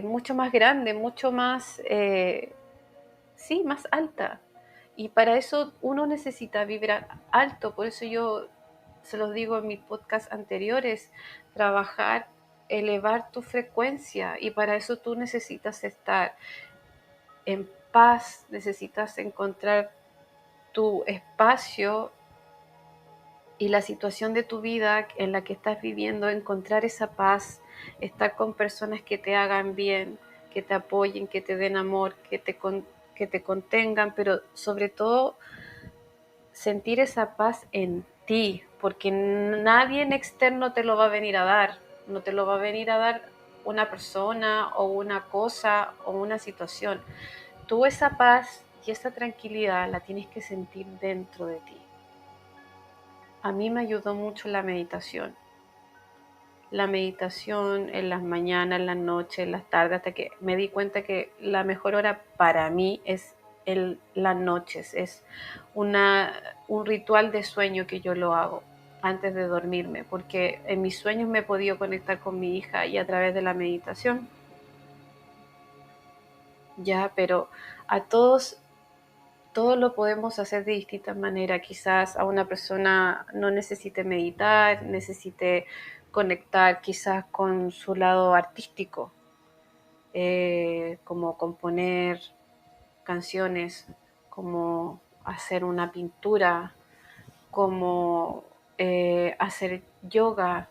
mucho más grande, mucho más, sí, más alta. Y para eso uno necesita vibrar alto, por eso yo se los digo en mis podcasts anteriores, trabajar, elevar tu frecuencia, y para eso tú necesitas estar en paz, necesitas encontrar tu espacio y la situación de tu vida en la que estás viviendo, encontrar esa paz, estar con personas que te hagan bien, que te apoyen, que te den amor, que te contengan, pero sobre todo sentir esa paz en ti, porque nadie en externo te lo va a venir a dar, no te lo va a venir a dar una persona o una cosa o una situación. Tú esa paz y esa tranquilidad la tienes que sentir dentro de ti. A mí me ayudó mucho la meditación. La meditación en las mañanas, en las noches, en las tardes, hasta que me di cuenta que la mejor hora para mí es las noches. Es un ritual de sueño que yo lo hago antes de dormirme, porque en mis sueños me he podido conectar con mi hija y a través de la meditación. Ya, pero a todos lo podemos hacer de distintas maneras. Quizás a una persona no necesite meditar, necesite conectar quizás con su lado artístico, como componer canciones, como hacer una pintura, como hacer yoga.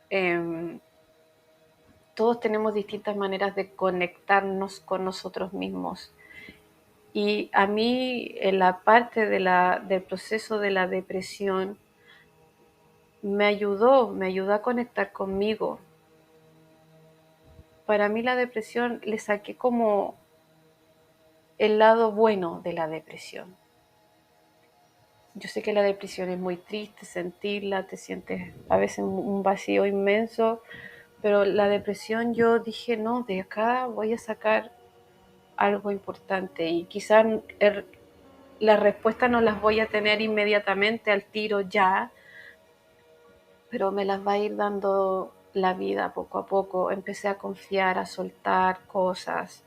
Eh, Todos tenemos distintas maneras de conectarnos con nosotros mismos. Y a mí, en la parte del proceso de la depresión, me ayudó a conectar conmigo. Para mí la depresión le saqué como el lado bueno de la depresión. Yo sé que la depresión es muy triste sentirla, te sientes a veces un vacío inmenso, pero la depresión yo dije, no, de acá voy a sacar algo importante y quizás las respuestas no las voy a tener inmediatamente al tiro ya, pero me las va a ir dando la vida poco a poco. Empecé a confiar, a soltar cosas,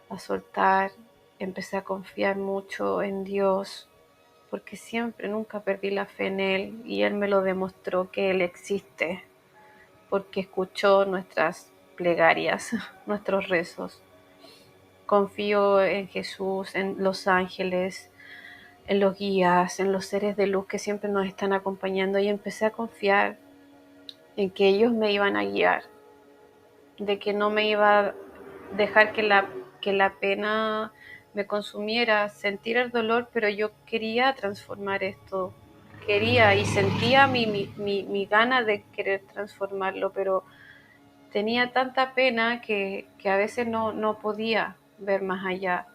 a soltar, empecé a confiar mucho en Dios, porque siempre, nunca perdí la fe en Él y Él me lo demostró que Él existe, porque escuchó nuestras plegarias, nuestros rezos. Confío en Jesús, en los ángeles, en los guías, en los seres de luz que siempre nos están acompañando, y empecé a confiar en que ellos me iban a guiar, de que no me iba a dejar que la pena me consumiera, sentir el dolor, pero yo quería transformar esto, quería y sentía mi gana de querer transformarlo, pero tenía tanta pena que a veces no podía ver más allá,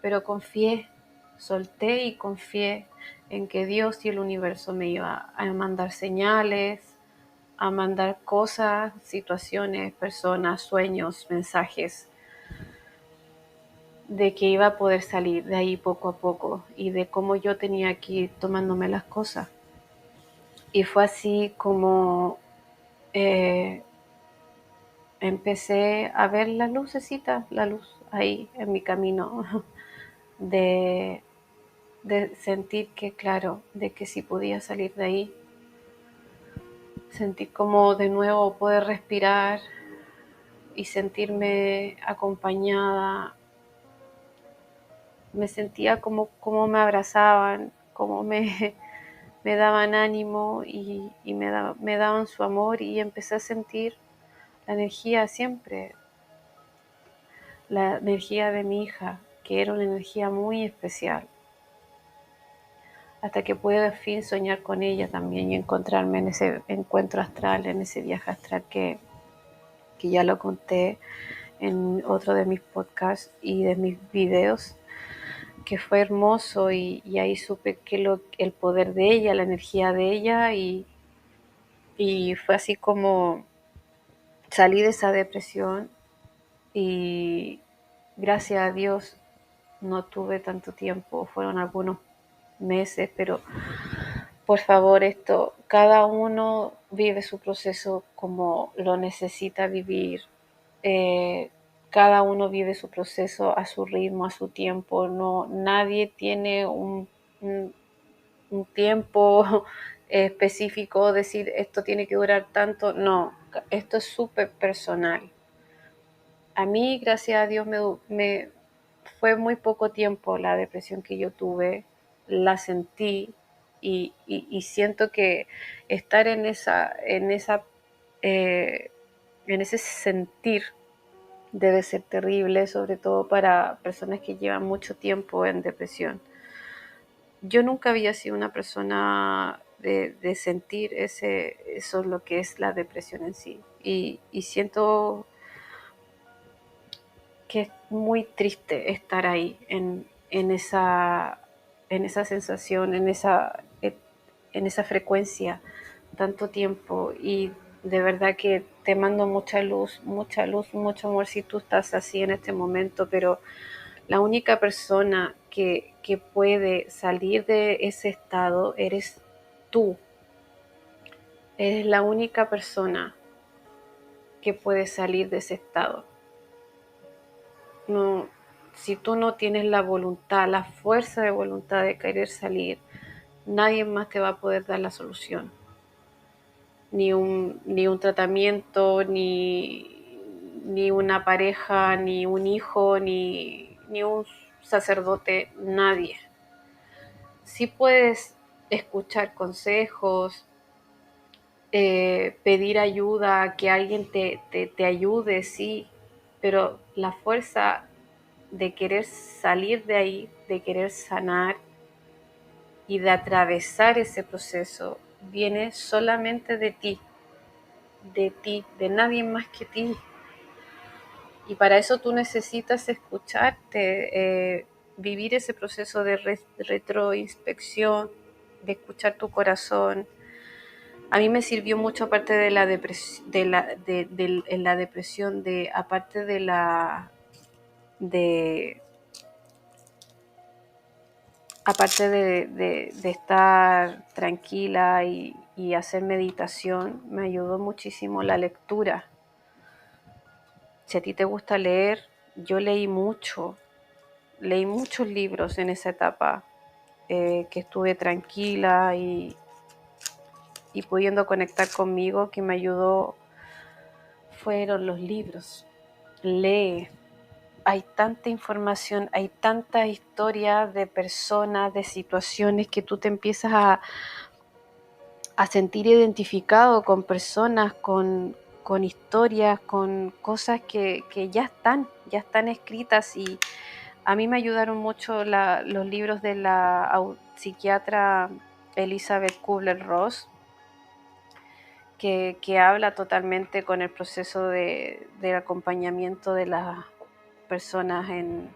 pero confié, solté y confié en que Dios y el universo me iba a mandar señales, a mandar cosas, situaciones, personas, sueños, mensajes, de que iba a poder salir de ahí poco a poco y de cómo yo tenía que ir tomándome las cosas. Y fue así como eh, empecé a ver la lucecita, la luz ahí en mi camino, de, de sentir que, claro, de que si podía salir de ahí, sentir como de nuevo poder respirar y sentirme acompañada. Me sentía como me abrazaban, como me daban ánimo y me daban su amor, y empecé a sentir la energía siempre, la energía de mi hija, que era una energía muy especial, hasta que pude al fin soñar con ella también y encontrarme en ese encuentro astral, en ese viaje astral que ya lo conté en otro de mis podcasts y de mis videos, que fue hermoso, y ahí supe que el poder de ella, la energía de ella, y fue así como salí de esa depresión. Y gracias a Dios no tuve tanto tiempo, fueron algunos meses, pero por favor, cada uno vive su proceso como lo necesita vivir. Eh, Cada uno vive su proceso a su ritmo, a su tiempo. No, nadie tiene un, un tiempo específico, decir esto tiene que durar tanto. No, esto es súper personal. A mí, gracias a Dios, fue muy poco tiempo la depresión que yo tuve, la sentí, y siento que estar eh, en ese sentir debe ser terrible, sobre todo para personas que llevan mucho tiempo en depresión. Yo nunca había sido una persona de sentir eso es lo que es la depresión en sí, y siento que es muy triste estar ahí en esa sensación, en esa frecuencia tanto tiempo. Y de verdad que te mando mucha luz, mucho amor si tú estás así en este momento, pero la única persona que puede salir de ese estado eres tú. Eres la única persona que puede salir de ese estado. No, si tú no tienes la voluntad, la fuerza de voluntad de querer salir, nadie más te va a poder dar la solución. Ni un tratamiento, ni una pareja, ni un hijo, ni un sacerdote, nadie. Sí puedes escuchar consejos, pedir ayuda, que alguien te ayude, sí, pero la fuerza de querer salir de ahí, de querer sanar y de atravesar ese proceso, viene solamente de ti, de nadie más que ti. Y para eso tú necesitas escucharte, vivir ese proceso de retroinspección, de escuchar tu corazón. A mí me sirvió mucho, aparte de la depresión, en la depresión, aparte de aparte de estar tranquila y hacer meditación, me ayudó muchísimo la lectura. Si a ti te gusta leer, yo leí muchos libros en esa etapa, que estuve tranquila y pudiendo conectar conmigo. Que me ayudó fueron los libros. Lee. Hay tanta información, hay tanta historia de personas, de situaciones, que tú te empiezas a sentir identificado con personas, con historias, con cosas que ya están escritas. Y a mí me ayudaron mucho los libros de la psiquiatra Elizabeth Kubler-Ross, que habla totalmente con el proceso del acompañamiento de las personas en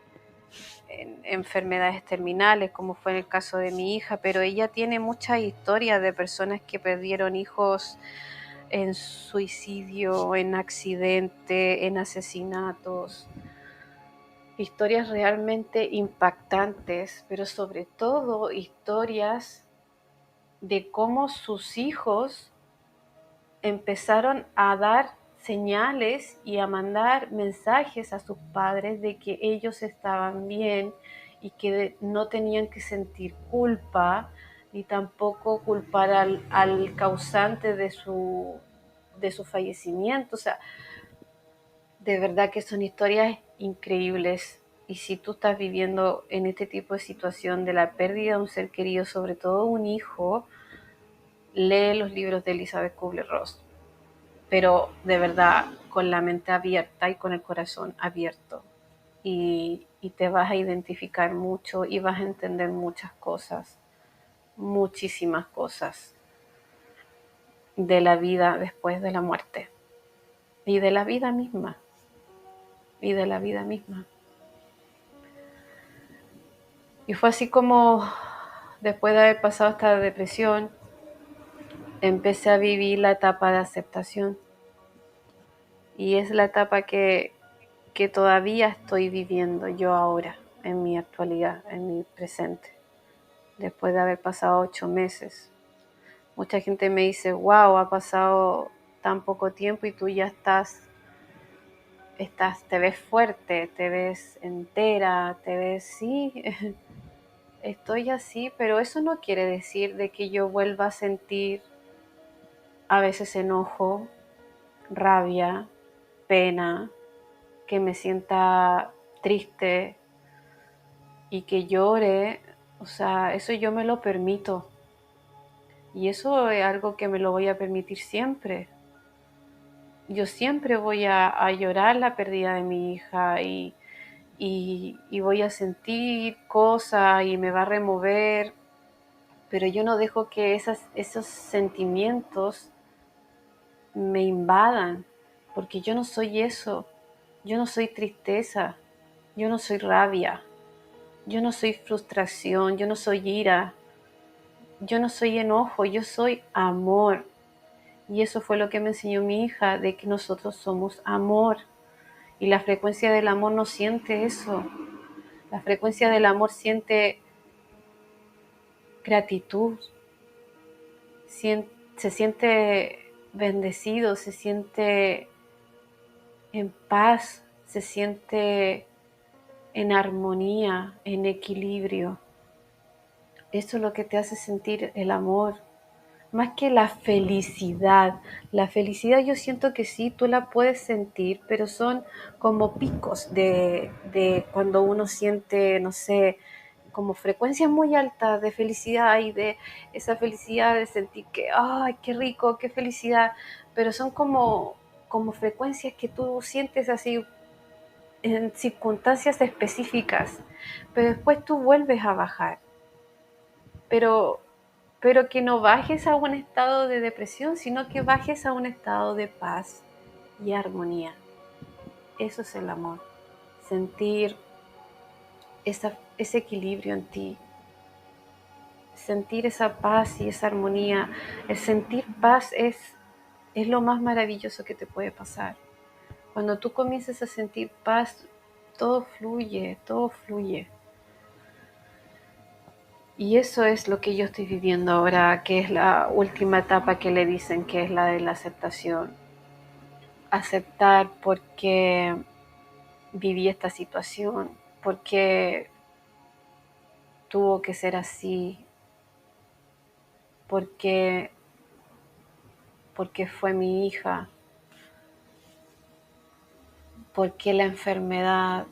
enfermedades terminales, como fue en el caso de mi hija, pero ella tiene muchas historias de personas que perdieron hijos en suicidio, en accidente, en asesinatos, historias realmente impactantes, pero sobre todo historias de cómo sus hijos empezaron a dar señales y a mandar mensajes a sus padres de que ellos estaban bien y que no tenían que sentir culpa ni tampoco culpar al causante de su fallecimiento. O sea, de verdad que son historias increíbles. Y si tú estás viviendo en este tipo de situación de la pérdida de un ser querido, sobre todo un hijo, lee los libros de Elizabeth Kubler-Ross, pero de verdad con la mente abierta y con el corazón abierto. Y te vas a identificar mucho y vas a entender muchas cosas, muchísimas cosas de la vida después de la muerte y de la vida misma, y de la vida misma. Y fue así como después de haber pasado esta depresión, empecé a vivir la etapa de aceptación. Y es la etapa que todavía estoy viviendo yo ahora, en mi actualidad, en mi presente, después de haber pasado 8 meses. Mucha gente me dice, wow, ha pasado tan poco tiempo y tú ya te ves fuerte, te ves entera, te ves, sí, estoy así, pero eso no quiere decir de que yo vuelva a sentir a veces enojo, rabia, pena, que me sienta triste y que llore. O sea, eso yo me lo permito. Y eso es algo que me lo voy a permitir siempre. Yo siempre voy a llorar la pérdida de mi hija y voy a sentir cosas y me va a remover, pero yo no dejo que esos sentimientos me invadan, porque yo no soy eso. Yo no soy tristeza, yo no soy rabia, yo no soy frustración, yo no soy ira, yo no soy enojo, yo soy amor. Y eso fue lo que me enseñó mi hija, de que nosotros somos amor. Y la frecuencia del amor no siente eso. La frecuencia del amor siente gratitud, se siente bendecido, se siente en paz, se siente en armonía, en equilibrio. Eso es lo que te hace sentir el amor. Más que la felicidad. La felicidad yo siento que sí, tú la puedes sentir, pero son como picos de cuando uno siente, no sé, como frecuencias muy altas de felicidad y de esa felicidad de sentir que, ay, qué rico, qué felicidad, pero son como frecuencias que tú sientes así en circunstancias específicas, pero después tú vuelves a bajar. Pero que no bajes a un estado de depresión, sino que bajes a un estado de paz y armonía. Eso es el amor, sentir ese equilibrio en ti, sentir esa paz y esa armonía. El sentir paz es lo más maravilloso que te puede pasar. Cuando tú comienzas a sentir paz, todo fluye, todo fluye. Y eso es lo que yo estoy viviendo ahora, que es la última etapa que le dicen, que es la de la aceptación. Aceptar por qué viví esta situación, por qué tuvo que ser así, por qué fue mi hija, por qué la enfermedad.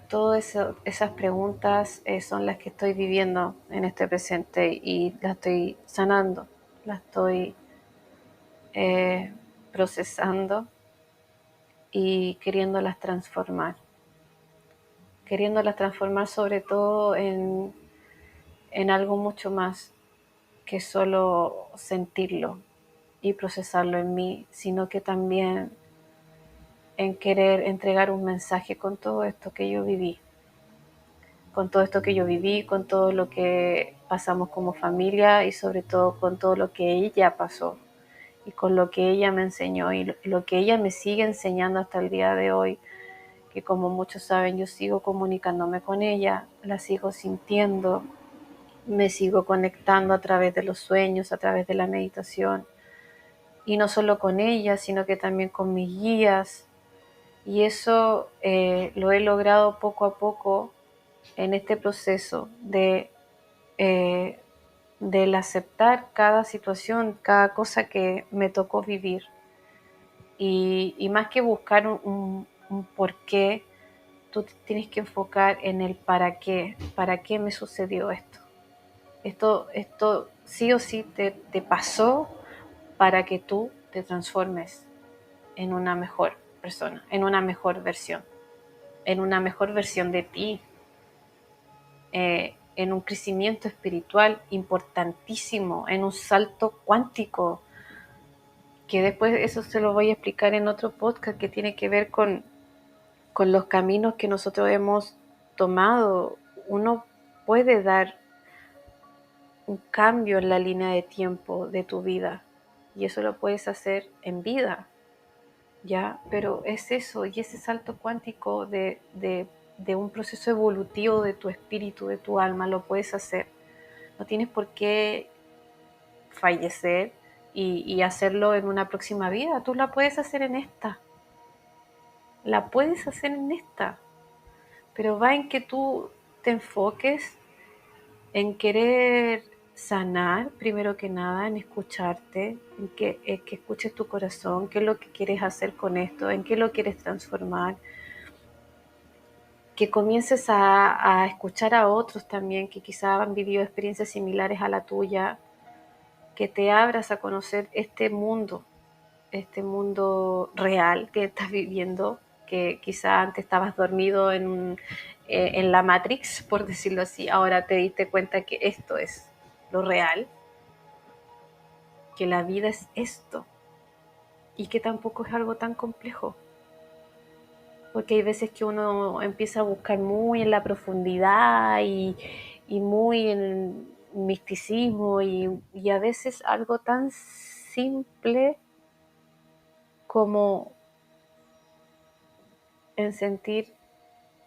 Todas esas preguntas son las que estoy viviendo en este presente y las estoy sanando, las estoy procesando y queriéndolas transformar sobre todo en algo mucho más que solo sentirlo, y procesarlo en mí, sino que también en querer entregar un mensaje con todo esto que yo viví, con todo esto que yo viví, con todo lo que pasamos como familia y sobre todo con todo lo que ella pasó y con lo que ella me enseñó y lo que ella me sigue enseñando hasta el día de hoy, que como muchos saben yo sigo comunicándome con ella, la sigo sintiendo, me sigo conectando a través de los sueños, a través de la meditación, y no solo con ella, sino que también con mis guías, y eso lo he logrado poco a poco en este proceso eh, del aceptar cada situación, cada cosa que me tocó vivir, y más que buscar un por qué, tú tienes que enfocar en el para qué me sucedió esto. Esto sí o sí te pasó para que tú te transformes en una mejor persona, en una mejor versión, en una mejor versión de ti, en un crecimiento espiritual importantísimo, en un salto cuántico, que después eso se lo voy a explicar en otro podcast que tiene que ver con los caminos que nosotros hemos tomado. Uno puede dar un cambio en la línea de tiempo de tu vida y eso lo puedes hacer en vida, ¿ya? Pero es eso, y ese salto cuántico de un proceso evolutivo de tu espíritu, de tu alma, lo puedes hacer. No tienes por qué fallecer y hacerlo en una próxima vida. Tú la puedes hacer en esta. La puedes hacer en esta. Pero va en que tú te enfoques en querer sanar, primero que nada, en escucharte, en que escuches tu corazón, qué es lo que quieres hacer con esto, en qué lo quieres transformar, que comiences a escuchar a otros también que quizá han vivido experiencias similares a la tuya, que te abras a conocer este mundo real que estás viviendo, que quizá antes estabas dormido en la Matrix, por decirlo así, ahora te diste cuenta que esto es lo real, que la vida es esto y que tampoco es algo tan complejo. Porque hay veces que uno empieza a buscar muy en la profundidad y muy en el misticismo y a veces algo tan simple como en sentir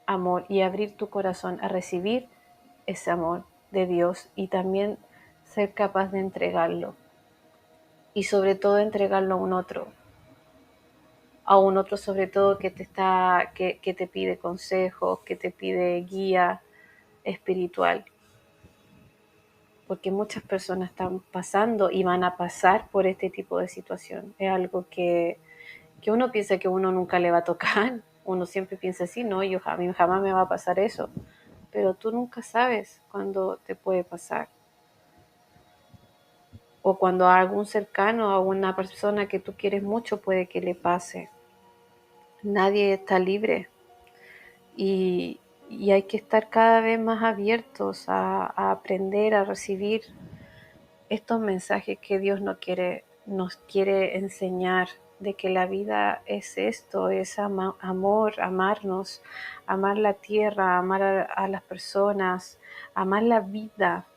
amor y abrir tu corazón a recibir ese amor de Dios y también ser capaz de entregarlo y sobre todo entregarlo a un otro sobre todo que te pide consejos, que te pide guía espiritual, porque muchas personas están pasando y van a pasar por este tipo de situación. Es algo que uno piensa que uno nunca le va a tocar, uno siempre piensa así, no, a mí jamás me va a pasar eso, pero tú nunca sabes cuándo te puede pasar. O cuando a algún cercano, a una persona que tú quieres mucho puede que le pase. Nadie está libre y, y hay que estar cada vez más abiertos a aprender, a recibir estos mensajes que Dios nos quiere enseñar, de que la vida es esto, es amor, amarnos, amar la tierra, amar a las personas, amar la vida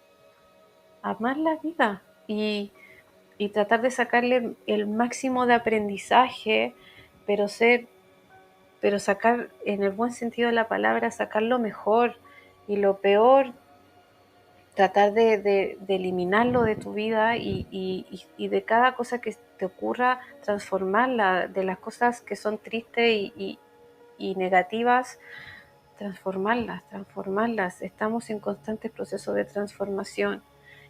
y tratar de sacarle el máximo de aprendizaje, pero pero sacar en el buen sentido de la palabra, sacar lo mejor y lo peor, tratar de eliminarlo de tu vida y de cada cosa que te ocurra, transformarla, de las cosas que son tristes y negativas, transformarlas. Estamos en constante proceso de transformación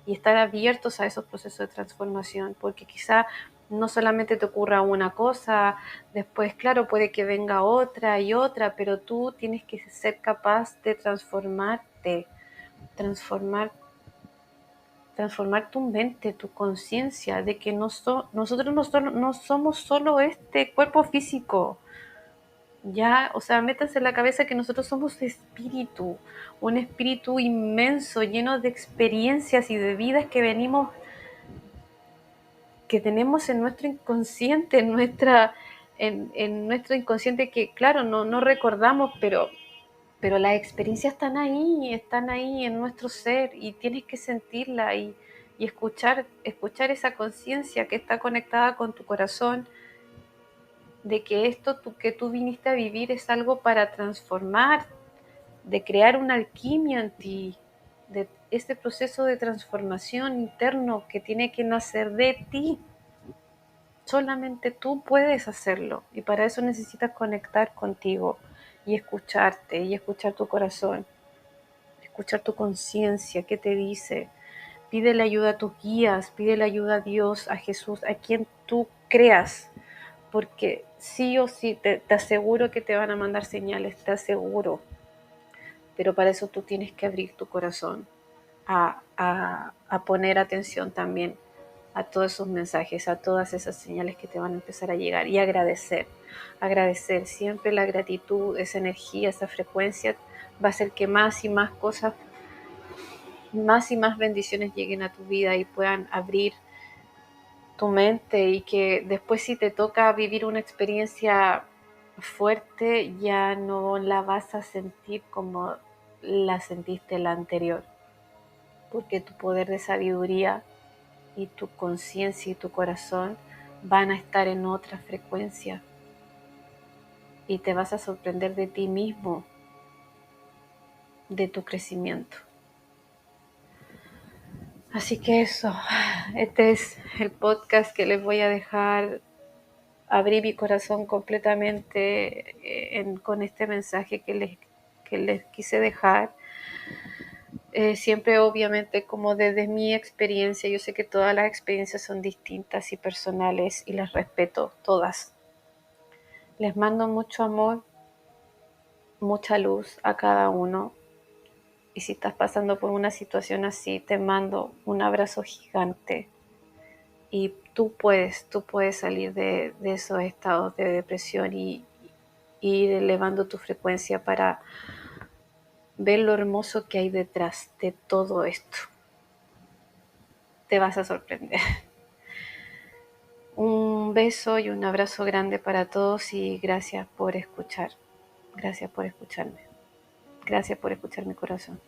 y estar abiertos a esos procesos de transformación, porque quizá no solamente te ocurra una cosa, después, claro, puede que venga otra y otra, pero tú tienes que ser capaz de transformar, transformar tu mente, tu conciencia, de que nosotros no somos solo este cuerpo físico. Ya, o sea, métanse en la cabeza que nosotros somos espíritu, un espíritu inmenso, lleno de experiencias y de vidas que que tenemos en nuestro inconsciente, en nuestro inconsciente que, claro, no recordamos, pero las experiencias están ahí en nuestro ser y tienes que sentirla y escuchar esa conciencia que está conectada con tu corazón, de que esto que tú viniste a vivir es algo para transformar, de crear una alquimia en ti, de este proceso de transformación interno que tiene que nacer de ti. Solamente tú puedes hacerlo y para eso necesitas conectar contigo y escucharte y escuchar tu corazón, escuchar tu conciencia, qué te dice. Pídele ayuda a tus guías, pídele ayuda a Dios, a Jesús, a quien tú creas, porque sí o sí te aseguro que te van a mandar señales, te aseguro. Pero para eso tú tienes que abrir tu corazón a poner atención también a todos esos mensajes, a todas esas señales que te van a empezar a llegar y agradecer. Agradecer siempre, la gratitud, esa energía, esa frecuencia va a hacer que más y más cosas, más y más bendiciones lleguen a tu vida y puedan abrir tu mente, y que después si te toca vivir una experiencia fuerte ya no la vas a sentir como la sentiste la anterior, porque tu poder de sabiduría y tu conciencia y tu corazón van a estar en otra frecuencia y te vas a sorprender de ti mismo, de tu crecimiento. Así que eso, este es el podcast que les voy a dejar. Abrí mi corazón completamente con este mensaje que les quise dejar. Siempre obviamente como desde mi experiencia, yo sé que todas las experiencias son distintas y personales y las respeto todas. Les mando mucho amor, mucha luz a cada uno. Y si estás pasando por una situación así, te mando un abrazo gigante. Y tú puedes salir de esos estados de depresión y ir elevando tu frecuencia para ver lo hermoso que hay detrás de todo esto. Te vas a sorprender. Un beso y un abrazo grande para todos y gracias por escuchar. Gracias por escucharme. Gracias por escuchar mi corazón.